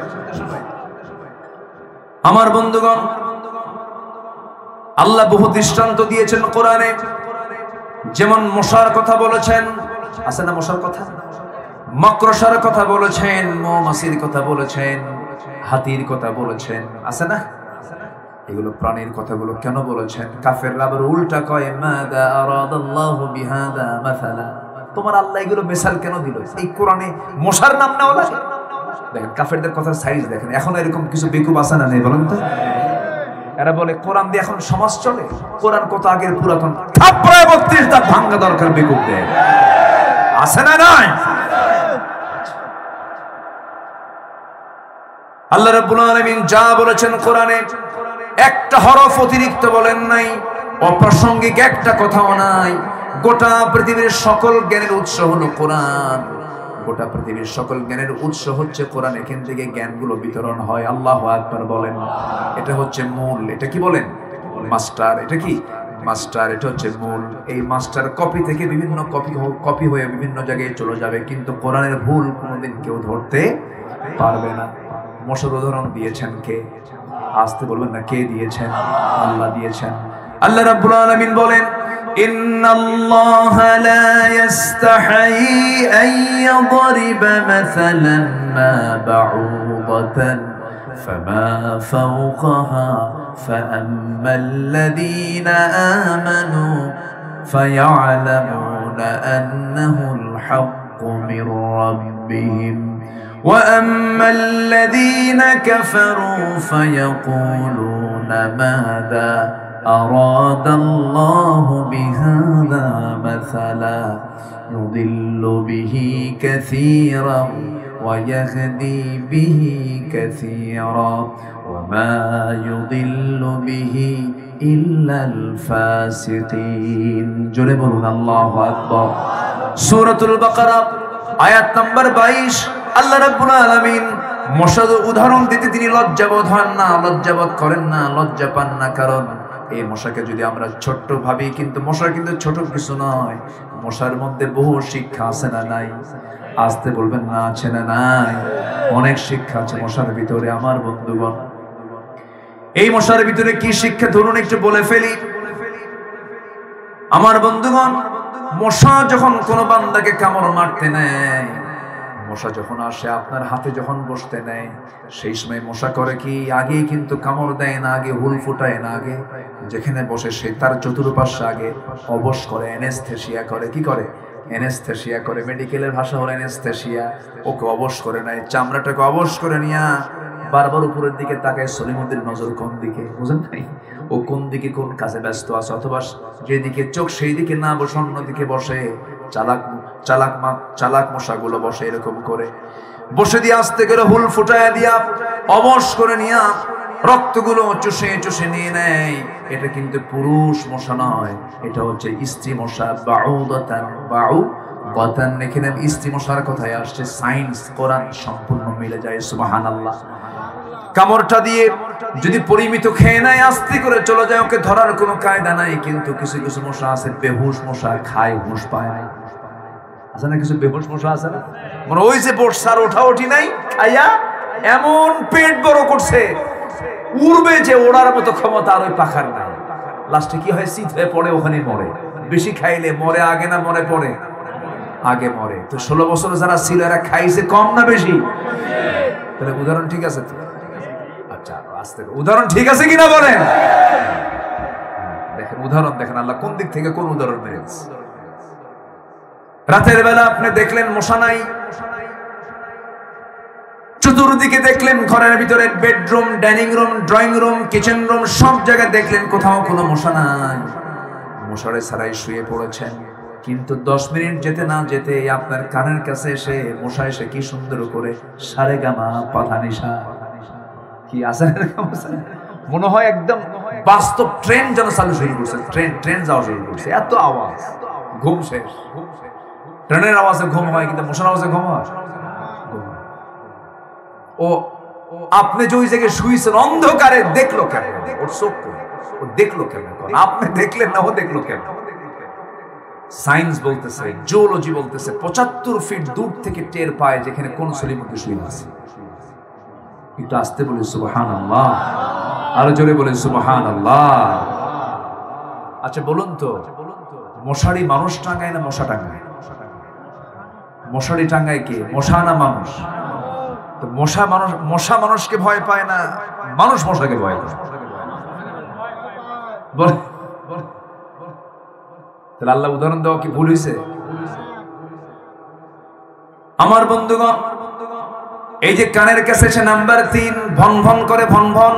আমার বন্ধুগণ, আল্লাহ বহু দৃষ্টান্ত দিয়েছেন কোরআনে। যেমন মশার কথা বলেছেন, আছে না মশার কথা? মাকড়সার কথা বলেছেন, মৌমাছির কথা বলেছেন, হাতির কথা বলেছেন, আছে না? এগুলো প্রাণীর কথাগুলো কেন বলেছেন? কাফেররা আবার উল্টা কয়, মাযা আরাদাল্লাহু বিহাদা মাসালা। তোমার আল্লাহ এগুলো মিসাল কেন দিল? এই কোরআনে মশার নাম নেওয়া লাগে? দেখেন কাফেরদের কথার সাইজ দেখেন। এখন এরকম কিছু বেকুব আছে না নেই বলেন তো? এরা বলে কোরআন দিয়ে এখন সমাজ চলে। কোরআন কত আগের পুরাতন, থাপড়ায় ৩২ দাঁত ভাঙা দরকার বেকুবদের। আছে না নাই? আল্লাহ রাব্বুল আলামিন যা বলেছেন কোরআনে একটা হরফ অতিরিক্ত বলেন নাই, অপ্রাসঙ্গিক একটা কথাও নাই। গোটা পৃথিবীর সকল জ্ঞানের উৎস হলো কোরআন। গোটা পৃথিবীর সকল জ্ঞানের উৎস হচ্ছে কোরআন। এখান থেকে জ্ঞানগুলো বিতরণ হয়। আল্লাহু আকবার বলেন। এটা হচ্ছে মূল। এটা কি বলেন? মাস্টার। এটা কি? মাস্টার। এটা হচ্ছে মূল। এই মাস্টার কপি থেকে বিভিন্ন কপি হয়ে বিভিন্ন জায়গায় চলে যাবে, কিন্তু কোরআনের ভুল কোনোদিন কেউ ধরতে পারবে না। মশার উদাহরণ দিয়েছেন কে? আসতে বলবেন না, কে দিয়েছেন? আল্লাহ দিয়েছেন। আল্লাহ রাব্বুল আলামিন বলেন, ইন্নাল্লাহা লা ইস্তাহি আন ইয়াদরিবা মাসালান মা বাউদাতান ফামা ফাওকাহা ফাআম্মাল্লাযীনা আমানু ফায়া'লামুনা আন্নাহুল হাক্কু মির রাব্বিহিম وأما الذين كفروا فيقولون ماذا أراد الله بهذا مثلا يضل به كثيرا ويهدي به كثيرا وما يضل به إلا الفاسقين جربنا الله أكبر سورة البقرة আয়াত নাম্বার 22। আল্লাহ রাব্বুল আলামিন মশার উদাহরণ দিতে তিনি লজ্জাবোধ হন না, লজ্জাবোধ করেন না, লজ্জা পান না। কারণ এই মশাকে যদি আমরা ছোট্ট ভাবি, কিন্তু মশা কিন্তু ছোট কিছু নয়। মশার মধ্যে বহু শিক্ষা আছে না নাই? আসতে বলবেন না, আছে না নাই? অনেক শিক্ষা আছে মশার ভিতরে। আমার বন্ধুগণ, এই মশার ভিতরে কি শিক্ষা ধরুন একটু বলে ফেলি। আমার বন্ধুগণ, মশা যখন কোনো বান্দাকে কামড় মারতে নেয়, মশা যখন আসে আপনার হাতে যখন বসতে নেয়, সেই সময় মশা করে কি? আগে কিন্তু কামড় দেয় না, আগে হুল ফুটায় না, আগে যেখানে বসে সে তার চতুর্পাশে আগে অবশ করে, অ্যানেস্থেসিয়া করে। কি করে? অ্যানেস্থেসিয়া করে। মেডিকেলের ভাষা হলো অ্যানেস্থেসিয়া। ওকে অবশ করে নেয়, চামড়াটাকে অবশ করে নিয়া বারবার উপরের দিকে তাকায়। সলিমুদ্দিন নজর কোন দিকে, বুঝেন নাই? ও কোন দিকে কোন কাজে ব্যস্ত আছে, অথবা যেদিকে চোখ সেই দিকে না বসে অন্যদিকে বসে। চালাক মশাগুলো বসে এরকম করে বসে দিয়ে আস্তে করে হুল ফুটায় দিয়া অবশ করে নিয়া রক্তগুলো চুষে চুষে নিয়ে নেয়। এটা কিন্তু পুরুষ মশা নয়, এটা হচ্ছে স্ত্রী মশা। বাউদাতান এখানে স্ত্রী মশার কথায় আসছে। সায়েন্স কোরআন সম্পূর্ণ মিলে যায়। সুবহানাল্লাহ। কামড়টা দিয়ে যদি পরিমিত খেয়ে নেয়, আস্তে করে চলে যায়, ওকে ধরার কোনো কায়দা নাই। কিন্তু কিছু কিছু মশা আছে বেহুশ মশা, খায় হুঁশ পায় না। আছে না কিছু বেহুশ মশা আছে না? মানে ওই যে বর্ষার ওঠা ওঠি নাই, খাইয়া এমন পেট বড় করছে, উড়বে যে ওড়ার মতো ক্ষমতা আর ওই পাখার নাই। লাস্টে কি হয়? শীত হয়ে পড়ে, ওখানে মরে। বেশি খাইলে মরে আগে না মরে পড়ে? আগে মরে। তো 16 বছর যারা ছিল এরা খাইছে কম না বেশি? তাহলে উদাহরণ ঠিক আছে তো? আচ্ছা, আস্তে উদাহরণ ঠিক আছে কিনা বলেন? দেখেন উদাহরণ দেখেন আল্লাহ কোন দিক থেকে কোন উদাহরণ মেরেছে। রাতের বেলা আপনি দেখলেন মশা নাই, চতুর্দিকে দেখলেন ঘরের ভিতরে bedroom, dining room, drawing room, kitchen room সব জায়গায় দেখলেন কোথাও কোনো মশা নাই। মশারি ছাড়াই শুয়ে পড়েছেন, কিন্তু 10 মিনিট যেতে না যেতে আপনার কানের কাছে এসে মশা এসে কি সুন্দর করে সারেগামা পাধানিসা কি আছে মনে হয় একদম বাস্তব ট্রেন যেন চালু শুরু করছে, ট্রেন যাওয়া শুরু করছে, এত আওয়াজ, ঘুম শেষ। ট্রেনের আওয়াজে ঘুম হয় কিন্তু মশার আওয়াজে ঘুম হয়? ও আপনি যে ওই জায়গায় শুয়েছেন অন্ধকারে দেখলো কেন? ওর চোখ ও দেখলো কেন? আপনি দেখলেন না, ও দেখলো কেন? সায়েন্স বলতেছে, জিওলজি বলতেছে 75 ফিট দূর থেকে টের পায় যেখানে কোন সলিমুখী শুয়ে আছে। একটু আস্তে বলে সুবহানাল্লাহ, আরো জোরে বলে সুবহানাল্লাহ। আচ্ছা বলুন তো, মশারি মানুষ টাঙ্গায় না মশা টাঙ্গায়? মশারি টাঙ্গায় কে, মশা না মানুষ? তো মশা মানুষকে ভয় পায় না, মানুষ মশাকে ভয় পায়। তাহলে আল্লাহ উদাহরণ দেওয়া কি ভুল হয়েছে? আমার বন্ধুগণ, এই যে কানের কাছে সে নাম্বার 3 ভন ভন করে, ভন ভন,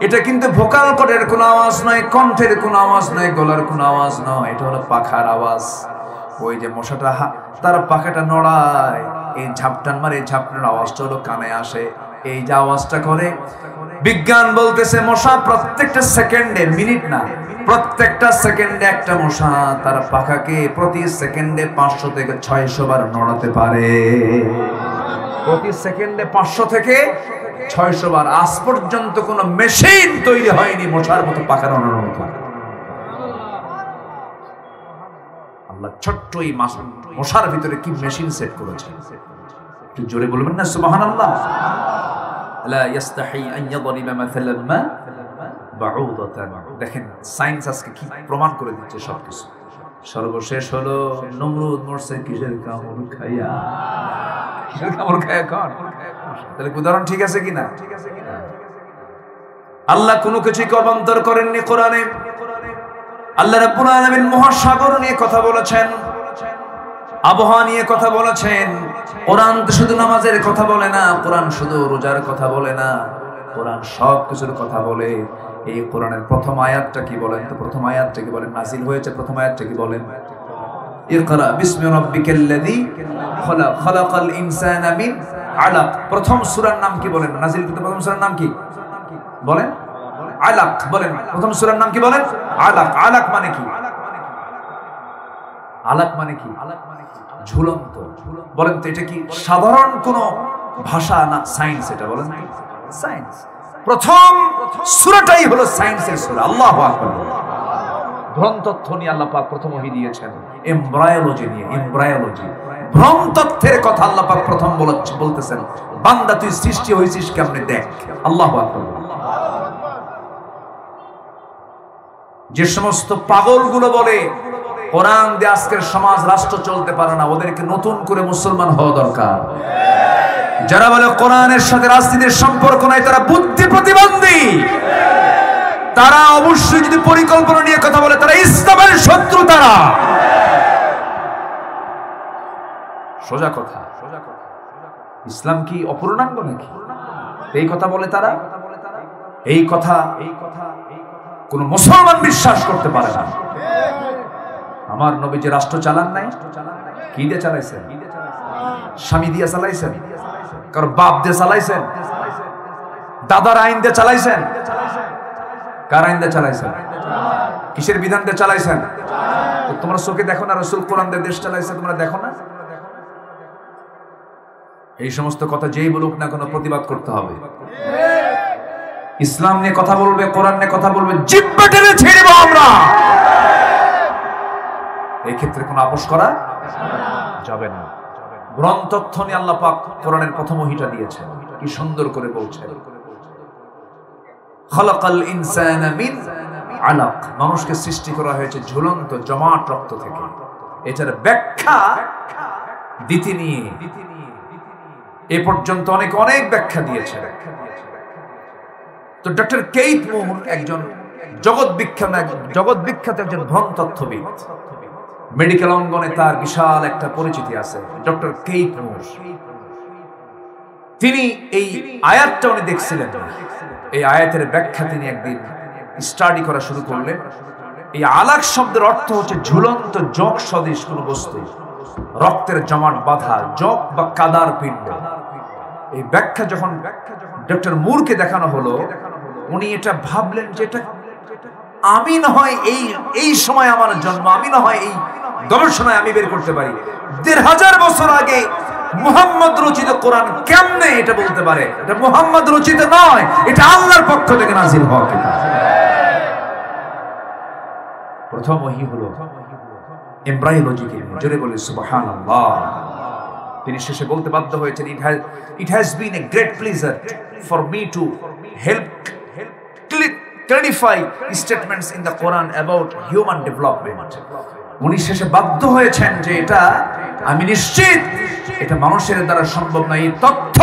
এটা কিন্তু ভোকাল কর্ডের কোনো আওয়াজ নয়, কণ্ঠের কোনো আওয়াজ নয়, গলার কোনো আওয়াজ নয়, এটা হলো পাখার আওয়াজ। ওই যে মশাটা তার পাখাটা নড়ায়, এই ঝাপটান মারে, এই ঝাপটার আওয়াজটা হলো কানে আসে। এই যে আওয়াজটা করে, বিজ্ঞান বলতেছে মশা প্রত্যেকটা সেকেন্ডে, মিনিট না, প্রত্যেকটা সেকেন্ডে একটা মশা তার পাখাকে প্রতি সেকেন্ডে 500 থেকে 600 বার নড়াতে পারে। প্রতি সেকেন্ডে 500 থেকে 600 বার। আজ পর্যন্ত কোন মেশিন তৈরি হয়নি মশার মতো পাখা নড়ানোর মতো। আল্লাহ ছোট্ট এই মশার ভিতরে কি মেশিন সেট করেছে, একটু জোরে বলবেন না সুবহানাল্লাহ। লা ইস্তাহি আন ইয়াদরিবা মাসালান মা বাউদাতান। দেখেন সায়েন্স আজকে কি প্রমাণ করে দিচ্ছে সবকিছু। সর্বশেষ হলো নমরুদ মরছে কিসের কামড় খাইয়া, কিসের কামড় খাইয়া কোন? তাহলে উদাহরণ ঠিক আছে কিনা? আল্লাহ কোনো কিছুকে অবান্তর করেননি কোরআনে। আল্লাহ রাব্বুল আলামিন মহাসাগর নিয়ে কথা বলেছেন, আবহাওয়া নিয়ে কথা বলেছেন। কোরআন তো শুধু নামাজের কথা বলে না, কোরআন শুধু রোজার কথা বলে না, কোরআন সব কিছুর কথা বলে। এই কোরআনের প্রথম আয়াতটা কি বলেন তো? প্রথম আয়াতটা কি বলেন? নাজিল হয়েছে প্রথম আয়াতটা কি বলেন? ইকরা বিসমি রাব্বিকাল্লাযী খালাক, খালাকাল ইনসানা মিন আলাক। প্রথম সূরার নাম কি বলেন? নাজিল কৃত প্রথম সূরার নাম কি বলেন? আলাক। বলেন প্রথম সূরার নাম কি বলেন? আলাক। আলাক মানে কি? আলাক মানে কি? ঝুলন্ত। বলেন তো এটা কি সাধারণ কোন ভাষা না সায়েন্স? এটা বলেন সায়েন্স। প্রথম সূরাটাই হলো সায়েন্সের সূরা। আল্লাহু আকবার। ভ্রম তথ্য নিয়ে আল্লাহ পাক প্রথম ওহী দিয়েছেন, এমব্রায়োলজি নিয়ে। এমব্রায়োলজি, ভ্রম তথ্যের কথা আল্লাহ পাক প্রথম বলতেছেন, বান্দা তুই সৃষ্টি হয়েছিস কেমনে দেখ। আল্লাহু আকবার। যে সমস্ত পাগলগুলো বলে কোরআন দিয়ে আজকের সমাজ রাষ্ট্র চলতে পারে না, ওদেরকে নতুন করে মুসলমান হওয়া দরকার। যারা বলে কোরআনের সাথে রাজনীতির সম্পর্ক নাই, তারা বুদ্ধি প্রতিবন্ধী। তারা অবশ্যই যদি পরিকল্পনা নিয়ে কথা বলে, তারা ইসলামের শত্রু। তারা সোজা কথা, ইসলাম কি অপূর্ণাঙ্গ নাকি এই কথা বলে তারা? এই কথা কোন মুসলমান বিশ্বাস করতে পারে না। আমার নবী যে রাষ্ট্র চালান নাই, কি দিয়ে চালাইছেন? স্বামী দিয়ে চালাইছেন, কারো বাপ দিয়ে চালাইছেন, দাদার আইন দিয়ে চালাইছেন। কার আইন দিয়ে চালাইছেন? কিসের বিধান দিয়ে চালাইছেন? তোমরা চোখে দেখো না রাসূল কোরআন দিয়ে দেশ চালাইছে, তোমরা দেখো না? এই সমস্ত কথা যেই বলুক না কোনো প্রতিবাদ করতে হবে। ইসলাম নিয়ে কথা বলবে, কোরআন নিয়ে কথা বলবে, জিহ্বা টেনে ছেড়ে দেব আমরা। এই ক্ষেত্রে কোনো আপোষ করা যাবে না। ভ্রম তথ্য নিয়ে আল্লাহ পাক কোরআনের প্রথম ওহীটা দিয়েছেন, কি সুন্দর করে বলছেন, খালাকাল ইনসানা মিন আলাক। মানুষকে সৃষ্টি করা হয়েছে ঝুলন্ত জমাট রক্ত থেকে। এটার ব্যাখ্যা দিতে নিয়ে এ পর্যন্ত অনেক ব্যাখ্যা দিয়েছেন। তো ডক্টর কেইট মুর একজন জগৎ বিখ্যাত একজন ভ্রম তথ্যবিদ। মেডিকেল অঙ্গনে তার বিশাল একটা পরিচিতি আছে, ডক্টর কেইট মুর। তিনি এই আয়াতটা উনি দেখছিলেন, এই আয়াতের ব্যাখ্যা তিনি একদিন স্টাডি করা শুরু করলেন। এই আলাক শব্দের অর্থ হচ্ছে ঝুলন্ত জগ সদৃশ কোন বস্তু, রক্তের জমাট বাঁধা জগ বা কাদার পিণ্ড। এই ব্যাখ্যা যখন ডক্টর মুরকে দেখানো হলো, উনি এটা ভাবলেন যে এটা আমি না হয় এই সময় আমার জন্ম, আমি না হয় এই গবেষণায় আমি বের করতে পারি ১৫০০ বছর আগে মুহাম্মদ রচিত কোরআন কেমনে এটা বলতে পারে? এটা মুহাম্মদ রচিত নয়, এটা আল্লাহর পক্ষ থেকে নাযিল হওয়া কিতাব। প্রথম ওহী হলো এমব্রায়োলজিকে, জোরে বলে সুবহানাল্লাহ। তিনি শেষে বলতে বাধ্য হয়েছেন, it has been a great pleasure for me to help clarify statements in the Quran about human development. উনি শেষে বাধ্য হয়েছেন যে এটা আমি নিশ্চিত এটা মানুষের দ্বারা সম্ভব নয়, এই তথ্য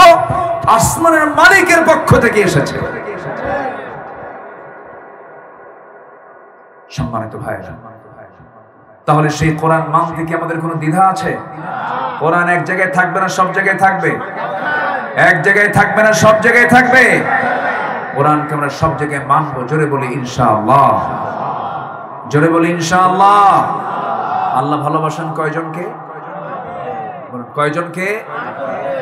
আসমানের মালিকের পক্ষ থেকে এসেছে। সম্মানিত ভাইরা, তাহলে সেই কোরআন মানতে কি আমাদের কোনো দ্বিধা আছে? কোরআন এক জায়গায় থাকবে না সব জায়গায় থাকবে? এক জায়গায় থাকবে না সব জায়গায় থাকবে? কোরআনকে আমরা সব জায়গায় মানবো, জোরে বলি ইনশাআল্লাহ, জোরে বলি ইনশাআল্লাহ। আল্লাহ ভালোবাসেন কয়জনকে? কয়জনকে?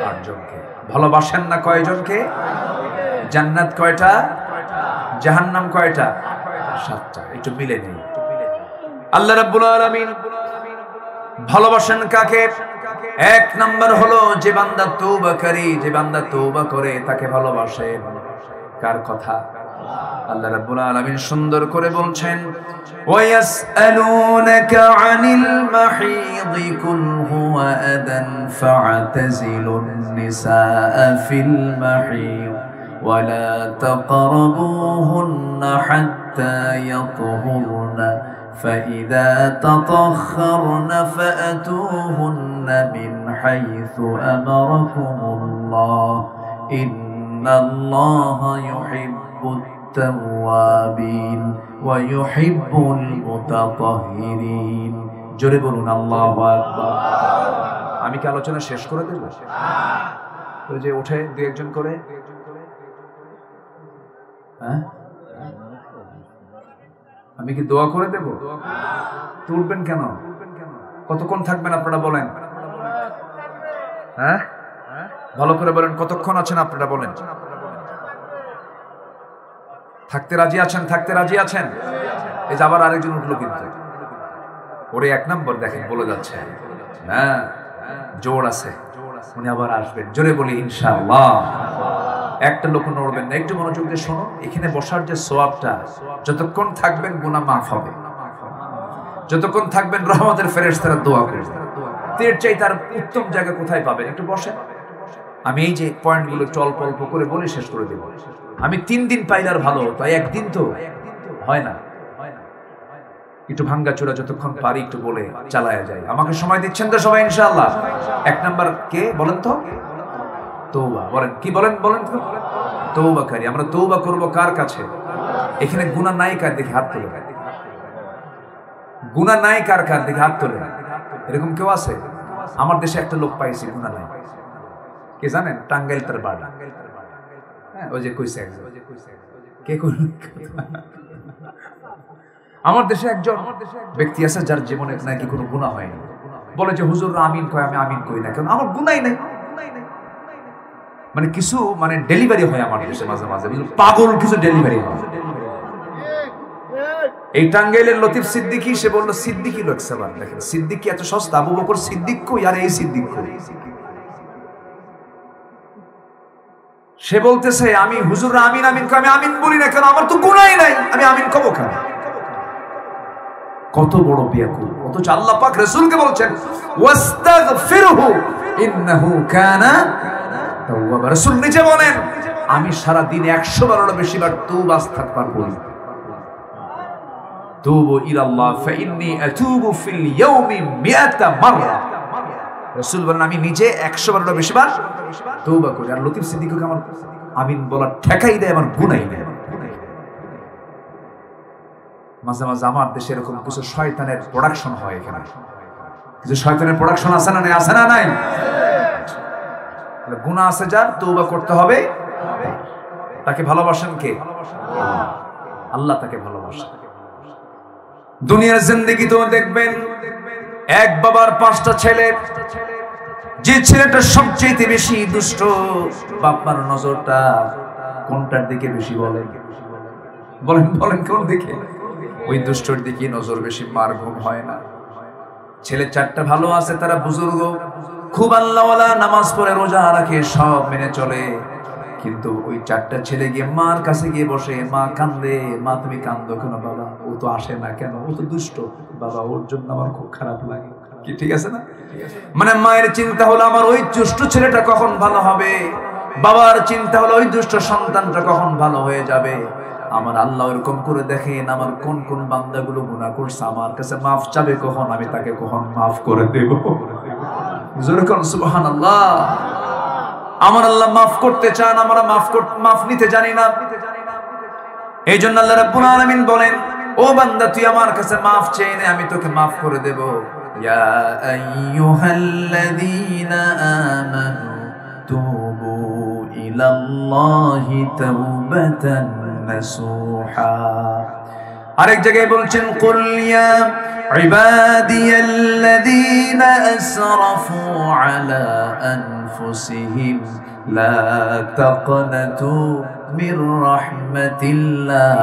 ৮ জনকে। ভালোবাসেন না কয়জনকে? জান্নাত কয়টা? জাহান্নাম কয়টা? ৭টা। একটু মিলে নেই। আল্লাহ রাব্বুল আলামিন ভালোবাসেন কাকে? ১ নাম্বার হলো যে বান্দা তওবাকারী, যে বান্দা তওবা করে তাকে ভালোবাসে। কার কথা? আল্লাহ রাব্বুল আলামিন সুন্দর করে বলছেন, ওয়ায়াসআলুনাকা আনিল মাহিদি কুল হুয়া আদান ফা'তাজিলুন নিসাআ ফিল মাহিদ ওয়ালা তাকরাবুহুন্না হাত্তা ইয়াতহুরনা فإذا تطهرن فأتوهن من حيث أمركم الله إن الله يحب التوابين ويحب المتطهرين জোরে বলুন আল্লাহু আকবার। আমি কি আলোচনা শেষ করে দেব? ওই যে ওঠে দুই একজন করে, হ্যাঁ আমি কি দোয়া করে দেব? তুলবেন কেন? কতক্ষণ থাকবেন আপনারা বলেন? হ্যাঁ ভালো করে বলেন, কতক্ষণ আছেন আপনারা বলেন? থাকতে রাজি আছেন? থাকতে রাজি আছেন? এই যে আবার আরেকজন উঠলো, কিন্তু ওরে ১ নম্বর দেখেন বলে যাচ্ছে, হ্যাঁ জোর আছে, উনি আবার আসবেন। জোরে বলি ইনশাআল্লাহ। একটা লোক নড়বেন না, একটু মনোযোগ দিয়ে শোনো। এখানে বসার যে সওয়াবটা, যতক্ষণ থাকবেন গুনাহ মাফ হবে, যতক্ষণ থাকবেন রহমতের ফেরেশতারা দোয়া করবে। এর চাইতে আর উত্তম জায়গা কোথায় পাবেন? একটু বসেন। আমি এই যে পয়েন্টগুলো একটু অল্প অল্প করে বলে শেষ করে দেব। আমি ৩ দিন পাইলে আর ভালো হতো, ১ দিন তো হয় না। একটু ভাঙ্গাচোরা যতক্ষণ পারি একটু বলে চালায়া যায়। আমাকে সময় দিচ্ছেন তো সবাই ইনশাআল্লাহ? ১ নাম্বার কে বলেন তো? তওবা। বলেন কি? বলেন বলেন তো। তওবাকারী। আমরা তওবা করব কার কাছে? এখানে গুনাহ নাই কার? দেখি হাত তোলে। গুনাহ নাই কার? কার দেখি হাত তোলে। এরকম কেউ আছে? আমার দেশে একটা লোক পাইছি গুনাহ নাই। কে জানেন? টাঙ্গাইল তার বাড়ি। হ্যাঁ ওই যে কইছে একজন। কে কই? আমার দেশে একজন ব্যক্তি আছে যার জীবনে নাকি কোনো গুনাহ হয়নি। বলে যে হুজুর আমিন কয়, আমি আমিন কই না, কারণ আমার গুনাহই নাই। মানে কিছু মানে ডেলিভারি হয় আমার দেশে মাঝে মাঝে, পাগল কিছু ডেলিভারি হয়। এই টাঙ্গাইলের লতিফ সিদ্দিকী, সে বলল সিদ্দিকী লোক সবার, দেখেন সিদ্দিকী এত সস্তা, আবু বকর সিদ্দিক কই আর এই সিদ্দিক কই? সে বলতেছে আমি হুজুর আমিন আমিন কই, আমি আমিন বলি না, কেন আমার তো গুনাহই নাই, আমি আমিন কব কেন? কত বড় বেয়াকুব! অথচ আল্লাহ পাক রাসূলকে বলছেন ওয়াস্তাগফিরহু ইন্নাহু কানা তাওয়াবা। রাসূল নিজে বলেন আমি সারা দিনে 100 বারেরও বেশি বার তওবা ইস্তিগফার করি। তুবু ইলাল্লাহ ফাইন্নী আতুবু ফিল ইয়াউমি 100 মাররা। রাসূল বলেন আমি নিজে 100 বারেরও বেশি বার তওবা করি। আর লতিফ সিদ্দিককে আমার আমিন বলার ঠেকাই দেয়, আমার গুনাহই নেই। মাঝে মাঝে আমার দেশে এরকম কিছু শয়তানের প্রোডাকশন হয়, এখানে কিছু শয়তানের প্রোডাকশন আছে না নাই? আছে না নাই? গুনাহ আছে যার, তওবা করতে হবে। তাকে ভালোবাসেন কে? আল্লাহ তাকে ভালোবাসেন। দুনিয়ার জিন্দেগিতেও দেখবেন এক বাবার 5টা ছেলে, যে ছেলেটা সবচেয়ে বেশি দুষ্ট, বাবার নজরটা কোনটার দিকে বেশি বলেন? বলেন বলেন, কোন দিকে? ওই দুষ্টর দিকে নজর বেশি, মার ঘুম হয় না। ছেলে 4টা ভালো আছে, তারা বুজুর্গ, খুব আল্লাহওয়ালা, নামাজ পড়ে রোজা রাখে, সব মেনে চলে, কিন্তু ওই 4টা ছেলে গিয়ে মার কাছে গিয়ে বসে, মা কান্দে, মা তুমি কান্দো কেন বাবা? ও তো আসে না কেন? ও তো দুষ্ট বাবা, ওর জন্য আমার খুব খারাপ লাগে। কি ঠিক আছে না? মানে মায়ের চিন্তা হলো আমার ওই দুষ্ট ছেলেটা কখন ভালো হবে, বাবার চিন্তা হলো ওই দুষ্ট সন্তানটা কখন ভালো হয়ে যাবে। আমার আল্লাহ এরকম করে দেখেন আমার কোন কোন বান্দাগুলো গুনাহ করছে, আমার কাছে মাফ চাবে কখন, আমি তাকে কখন মাফ করে দেব। জোরে কোন সুবহানাল্লাহ। আমার আল্লাহ মাফ করতে চান, আমরা মাফ নিতে জানি না। এই জন্য আল্লাহ রাব্বুল আলামিন বলেন, ও বান্দা তুই আমার কাছে মাফ চেয়ে নে, আমি তোকে মাফ করে দেব। ইয়া আইয়ুহাল্লাযীনা আমানু তুবু ইলাল্লাহি তাওবাতান নাসুহা। আরেক জায়গায় বলছেন, কুল ইয়া ইবাদিয়াল্লাযীনা আসরাফু আলা আনফুসিহিম লা তাকনাতু মির রাহমাতিল্লাহ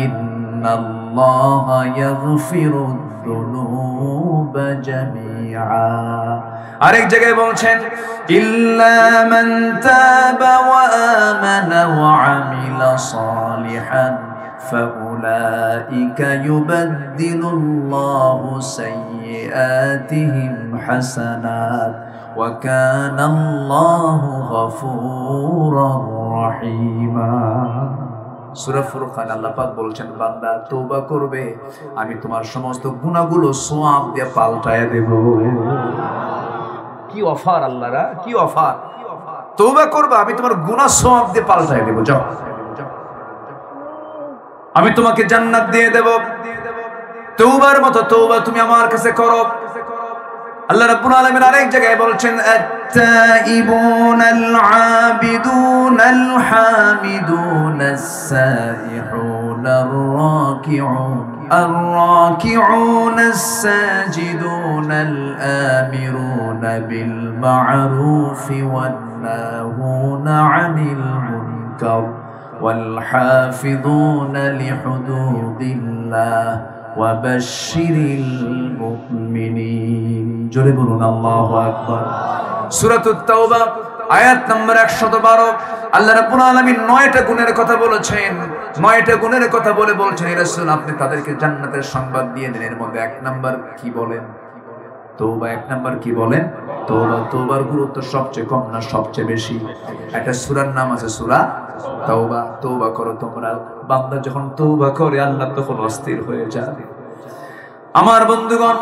ইন্নাল্লাহা ইয়াগফিরুদ যুনুবা জামিআ। আরেক জায়গায় বলছেন, ইল্লা মান তাবা ওয়া আমানা ওয়া আমিলা সালিহান فَأُولَئِكَ يُبَدِّلُ اللَّهُ سَيِّئَاتِهِمْ حَسَنَاتٍ وَكَانَ اللَّهُ غَفُورًا رَحِيمًا। সূরা ফুরকান আল্লাহ পাক বলছেন, বান্দা তওবা করবে, আমি তোমার সমস্ত গুনাহগুলো সওয়াব দিয়ে পাল্টায় দেব। কি অফার আল্লাহরা, কি অফার! তওবা করবে, আমি তোমার গুনাহ সওয়াব দিয়ে পাল্টায় দেব। যাও, আমি তোমাকে জান্নাত দিয়ে দেব। তওবার মতো তওবা তুমি আমার কাছে করো। আল্লাহ রাব্বুল আলামিন আরেক জায়গায় বলছেন, আত-তাইবুনাল আবিদুনাল হামিদুনাস সাইহুনার রাকিউন আর-রাকিউনাস সাজিদুনাল আমিরুনা বিল মা'রুফি ওয়ান নাহুনা আনিল মুনকার والحافظون لحدود الله وبشر المؤمنين। জোরে বলুন আল্লাহু আকবার। সূরাতুত তাওবা আয়াত নম্বর 112। আল্লাহ রাব্বুল আলামিন 9টা গুণের কথা বলেছেন। 9টা গুণের কথা বলছেন, হে রাসূল আপনি তাদেরকে জান্নাতের সংবাদ দিয়ে দেন। এর মধ্যে 1 নাম্বার কি বলেন? তওবা। 1 নাম্বার কি বলেন? তওবা। তওবার গুরুত্ব সবচেয়ে কম না সবচেয়ে বেশি? একটা সূরার নাম আছে সূরা তওবা। তওবা করো তোমরা। বান্দা যখন তওবা করে আল্লাহ তখন অস্থির হয়ে যায়। আমার বন্ধুগণ,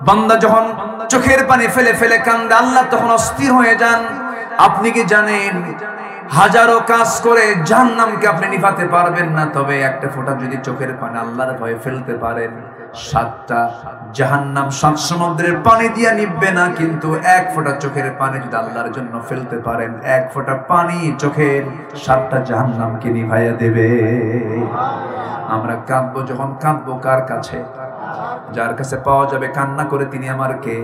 বান্দা যখন চোখের পানি ফেলে ফেলে কান্দে আল্লাহ তখন অস্থির হয়ে যান। আপনি কি জানেন হাজারো কাজ করে জাহান্নামকে আপনি নিভাতে পারবেন না, তবে একটা ফোঁটা যদি চোখের পানি আল্লাহর ভয়ে ফেলতে পারেন, 7টা জাহান্নাম 7 সমুদ্রের পানি দিয়া নিববে না। কিন্তু 1 ফোঁটা চোখের পানি যদি আল্লাহর জন্য ফেলতে পারেন, 1 ফোঁটা পানি চোখের 7টা জাহান্নামকে নিভাইয়া দেবে। আমরা কাঁদবো, যখন কাঁদবো কার কাছে? যার কাছে পাওয়া যাবে কান্না করে তিনি আমার কে।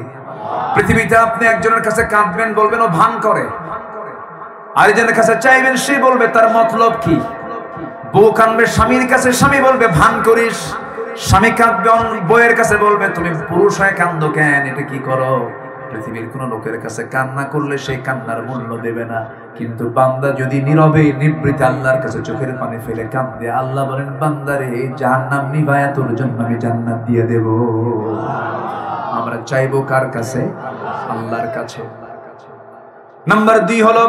পৃথিবীতে আপনি একজনের কাছে কাঁদবেন, বলবেন ও ভান করে, আরেকজনের কাছে চাইবেন, সে বলবে তার মতলব কি। বউ কাঁদবে স্বামীর কাছে, স্বামী বলবে ভান করিস। স্বামী কাঁদবে বউয়ের কাছে, বলবে তুমি পুরুষ হয়ে কান্দো কেন, এটা কি করো। পৃথিবীর কোন লোকের কাছে কান্না করলে সেই কান্নার মূল্য দেবে না। কিন্তু বান্দা যদি নীরবে নিবৃতে আল্লাহর কাছে চোখের পানি ফেলে কাঁদে, আল্লাহ বলেন বান্দারে জাহান্নাম নিভায়া তোর জন্য আমি জান্নাত দিয়ে দেব। আমরা চাইবো কার কাছে? আল্লাহর কাছে। নাম্বার 2 হলো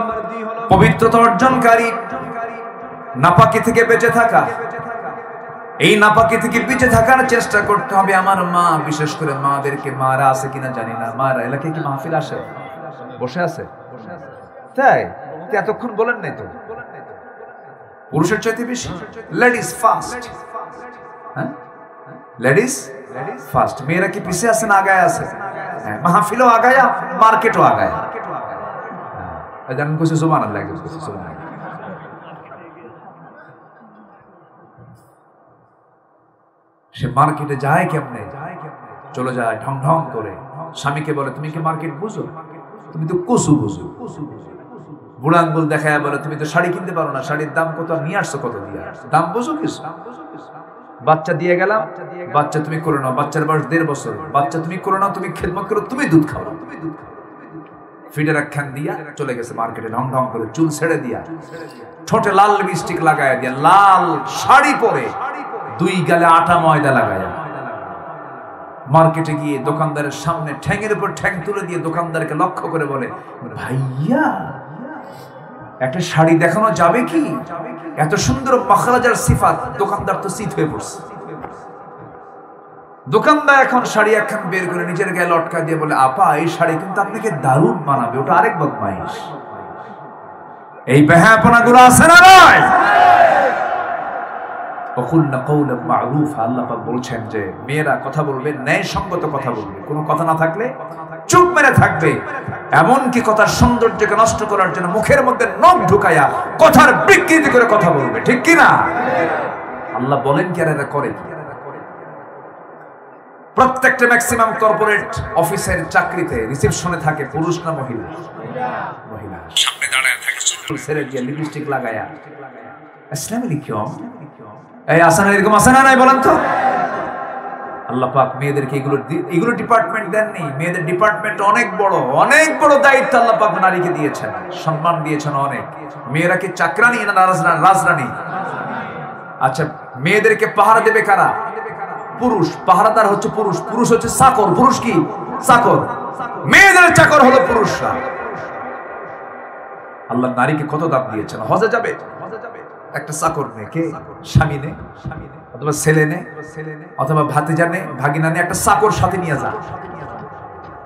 পবিত্রতা অর্জনকারী, নাপাকি থেকে বেঁচে থাকা। এই নাপাকি থেকে বেঁচে থাকার চেষ্টা করতে হবে। আমার মা, বিশেষ করে মাদেরকে, মারা আছে কিনা জানি না, মারা এলাকায় কি মাহফিল আসে? বসে আছে? তাই এতক্ষণ বলেন নাই তো? পুরুষের চাইতে বেশি লেডিস ফার্স্ট। হ্যাঁ, লেডিস ফার্স্ট। মেয়েরা কি পিছিয়ে আছে না আগায় আছে? মাহফিলও আগায়া, মার্কেটও আগায়। জানেন কিছু সুবহানাল্লাহ, কিছু সুবহানাল্লাহ। সে মার্কেটে যায় কেমনে, চলে যায় ঢং ঢং করে, স্বামীকে বলে তুমি কি মার্কেট বুঝো, তুমি তো কসু বুঝো। বুড়া আঙ্গুল দেখায় বলে তুমি তো শাড়ি কিনতে পারো না, শাড়ির দাম কত, নিয়ে আসছো কত দিয়ে, দাম বুঝো কিছু। বাচ্চা দিয়ে গেলাম, বাচ্চা তুমি করে নাও, বাচ্চার বয়স 1.5 বছর, বাচ্চা তুমি করে নাও, তুমি খেদমত করো, তুমি দুধ খাও। ফিডের একখান দিয়া চলে গেছে মার্কেটে ঢং ঢং করে, চুল ছেড়ে দিয়া, ঠোঁটে লাল লিপস্টিক লাগায় দিয়া, লাল শাড়ি পরে, 2 গালে আটা ময়দা লাগায় মার্কেটে গিয়ে দোকানদারের সামনে ঠ্যাঙের উপর ঠ্যাং তুলে দিয়ে দোকানদারকে লক্ষ্য করে বলে, ভাইয়া একটা শাড়ি দেখানো যাবে কি, এত সুন্দর মাখরাজার সিফাত। দোকানদার তো চিত হয়ে পড়ছে। দোকানদার এখন শাড়ি একখান বের করে নিজের গায়ে লটকা দিয়ে বলে, আপা এই শাড়ি কিন্তু আপনাকে দারুণ মানাবে। ওটা আরেক বদমাইশ। এই বেহায়াপনাগুলো আছে না নয়? আল্লাহ পাক বলছেন যে মেয়েরা কথা বলবে, ন্যায়সঙ্গত কথা বলবে, কোনো কথা না থাকলে চুপ মেরে থাকবে। এমনকি কথার সৌন্দর্যকে নষ্ট করার জন্য মুখের মধ্যে নখ ঢুকায়া কথার বিকৃতি করে কথা বলবে, ঠিক কি না? আল্লাহ বলেন কি আর এরা করে কি? প্রত্যেকটা ম্যাক্সিমাম কর্পোরেট অফিসের চাকরিতে রিসেপশনে থাকে পুরুষ না মহিলা? মহিলা। সামনে দাঁড়ায় থাকে, চুল ছেড়ে দিয়ে লিপস্টিক লাগায়া। আসসালামু আলাইকুম, এই আসেন, এরকম আছে না নাই বলেন তো? আল্লাহ পাক মেয়েদেরকে এগুলো ডিপার্টমেন্ট দেননি। মেয়েদের ডিপার্টমেন্ট অনেক বড় দায়িত্ব আল্লাহ পাক নারীকে দিয়েছেন, সম্মান দিয়েছেন অনেক। মেয়েরা কি চাকরানি না রাজরানী? আচ্ছা, মেয়েদেরকে পাহারা দেবে কারা? পুরুষ। পাহারাদার হচ্ছে পুরুষ, পুরুষ হচ্ছে চাকর। পুরুষ কি? চাকর। মেয়েদের চাকর হলো পুরুষরা। আল্লাহ নারীকে কত দাম দিয়েছেন। হজে যাবে, একটা চাকর নে, কে? স্বামী নে, অথবা ছেলে নে, অথবা ভাতিজা নে, ভাগিনা নে, একটা চাকর সাথে নিয়ে যা,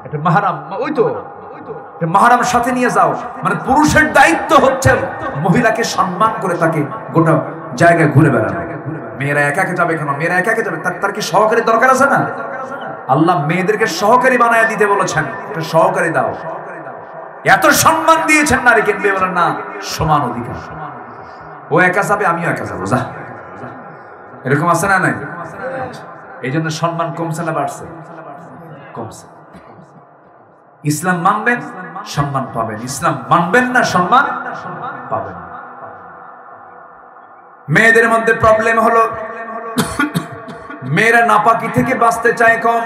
একটা মাহারাম। ওই তো মাহারাম সাথে নিয়ে যাও। মানে পুরুষের দায়িত্ব হচ্ছে মহিলাকে সম্মান করে তাকে গোটা জায়গায় ঘুরে বেড়ানো। মেয়েরা একা একা যাবে কেন? মেয়েরা একা একা যাবে, তার কি সহকারী দরকার আছে না? আল্লাহ মেয়েদেরকে সহকারী বানায় দিতে বলেছেন, একটা সহকারী দাও। এত সম্মান দিয়েছেন নারীকে, বলেন না সমান অধিকার। ও একা যাবে, আমিও একা যাবো, যা। এরকম আছে না নাই? এই জন্য সম্মান কমছে না বাড়ছে? কমছে। ইসলাম মানবেন, সম্মান পাবেন। ইসলাম মানবেন না, সম্মান পাবেন। মেয়েদের মধ্যে প্রবলেম হলো মেয়েরা নাপাকি থেকে বাঁচতে চায় কম।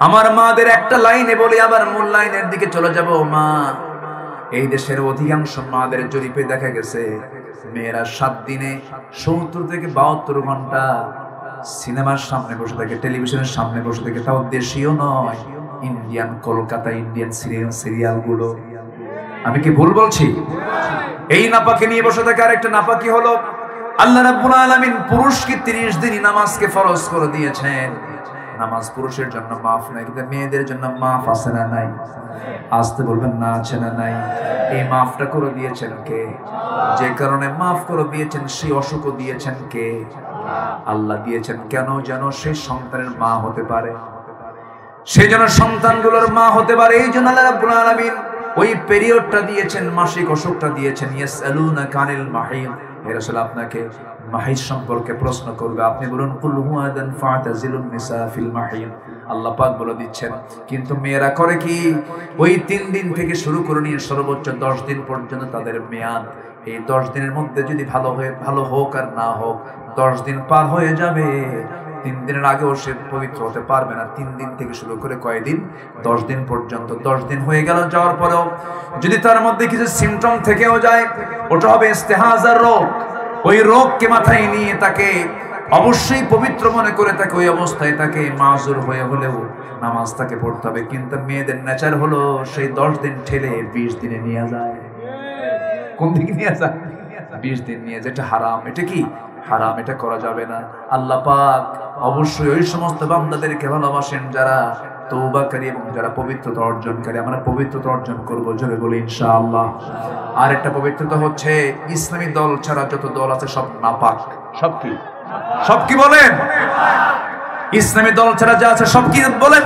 আমার মাদের একটা লাইনে বলি, আবার মূল লাইনের দিকে চলে যাব। মা, এই দেশের অধিকাংশ মাদের জরিপে দেখা গেছে মেয়েরা 7 দিনে 70 থেকে 72 ঘন্টা সিনেমার সামনে বসে থাকে, টেলিভিশনের সামনে বসে থাকে। তাও দেশীয় নয়, ইন্ডিয়ান, কলকাতা ইন্ডিয়ান সিরিয়াল গুলো। আমি কি ভুল বলছি? এই নাপাকি নিয়ে বসে থাকে। আরেকটা নাপাকি হলো আল্লাহ রাব্বুল আলামিন পুরুষকে 30 দিন নামাজকে ফরজ করে দিয়েছেন। নামাজ পুরুষের জন্য মাফ নাই, কিন্তু মেয়েদের জন্য মাফ আছে না নাই? আসতে বলবেন না, আছে না নাই? এই মাফটা করে দিয়েছেন কে? যে কারণে মাফ করে দিয়েছেন সেই অসুখও দিয়েছেন কে? আল্লাহ দিয়েছেন। কেন? যেন সে সন্তানের মা হতে পারে, সেই জন্য সন্তানগুলোর মা হতে পারে। এই জন্য আল্লাহ রাব্বুল আলামিন ওই পিরিয়ডটা দিয়েছেন, মাসিক অসুখটা দিয়েছেন। ইয়াসআলুনাকা আনিল মাহিদ, হে রাসূল আপনাকে মাহিদ সম্পর্কে প্রশ্ন করবে, আপনি বলুন কুল হুয়া আযান ফাতাজিলুন নিসা ফিল মাহিদ। আল্লাহ পাক বলে দিচ্ছেন। কিন্তু মেয়েরা করে কি? ওই 3 দিন থেকে শুরু করে নিয়ে সর্বোচ্চ 10 দিন পর্যন্ত তাদের মেয়াদ। এই 10 দিনের মধ্যে যদি ভালো হোক আর না হোক, 10 দিন পার হয়ে যাবে, 3 দিনের আগেও সে পবিত্র হতে পারবে না। 3 দিন থেকে শুরু করে কয়দিন? 10 দিন পর্যন্ত। 10 দিন হয়ে গেল, যাওয়ার পরেও যদি তার মধ্যে কিছু সিমটম থেকেও যায়, ওটা হবে ইস্তেহাজার রোগ। ওই রোগকে মাথায় নিয়ে তাকে অবশ্যই পবিত্র মনে করে তাকে ওই অবস্থায় তাকে মাযুর হয়ে হলেও নামাজ তাকে পড়তে হবে। কিন্তু মেয়েদের নেচার হলো সেই 10 দিন ঠেলে 20 দিনে নিয়ে যায়। কোন দিকে নিয়ে যায়? 20 দিন নিয়ে, যেটা হারাম। এটা কি হারাম? এটা করা যাবে না। আল্লাহ পাক অবশ্যই ওই সমস্ত বান্দাদেরকে ভালোবাসেন যারা তওবাকারী এবং যারা পবিত্রতা অর্জনকারী। আমরা পবিত্রতা অর্জন করবো, জোরে বলি ইনশাআল্লাহ। আর একটা পবিত্রতা হচ্ছে ইসলামী দল ছাড়া যত দল আছে সব নাপাক। সব কি বলেন? ইসলামী দল ছাড়া যা আছে সব কি বলেন?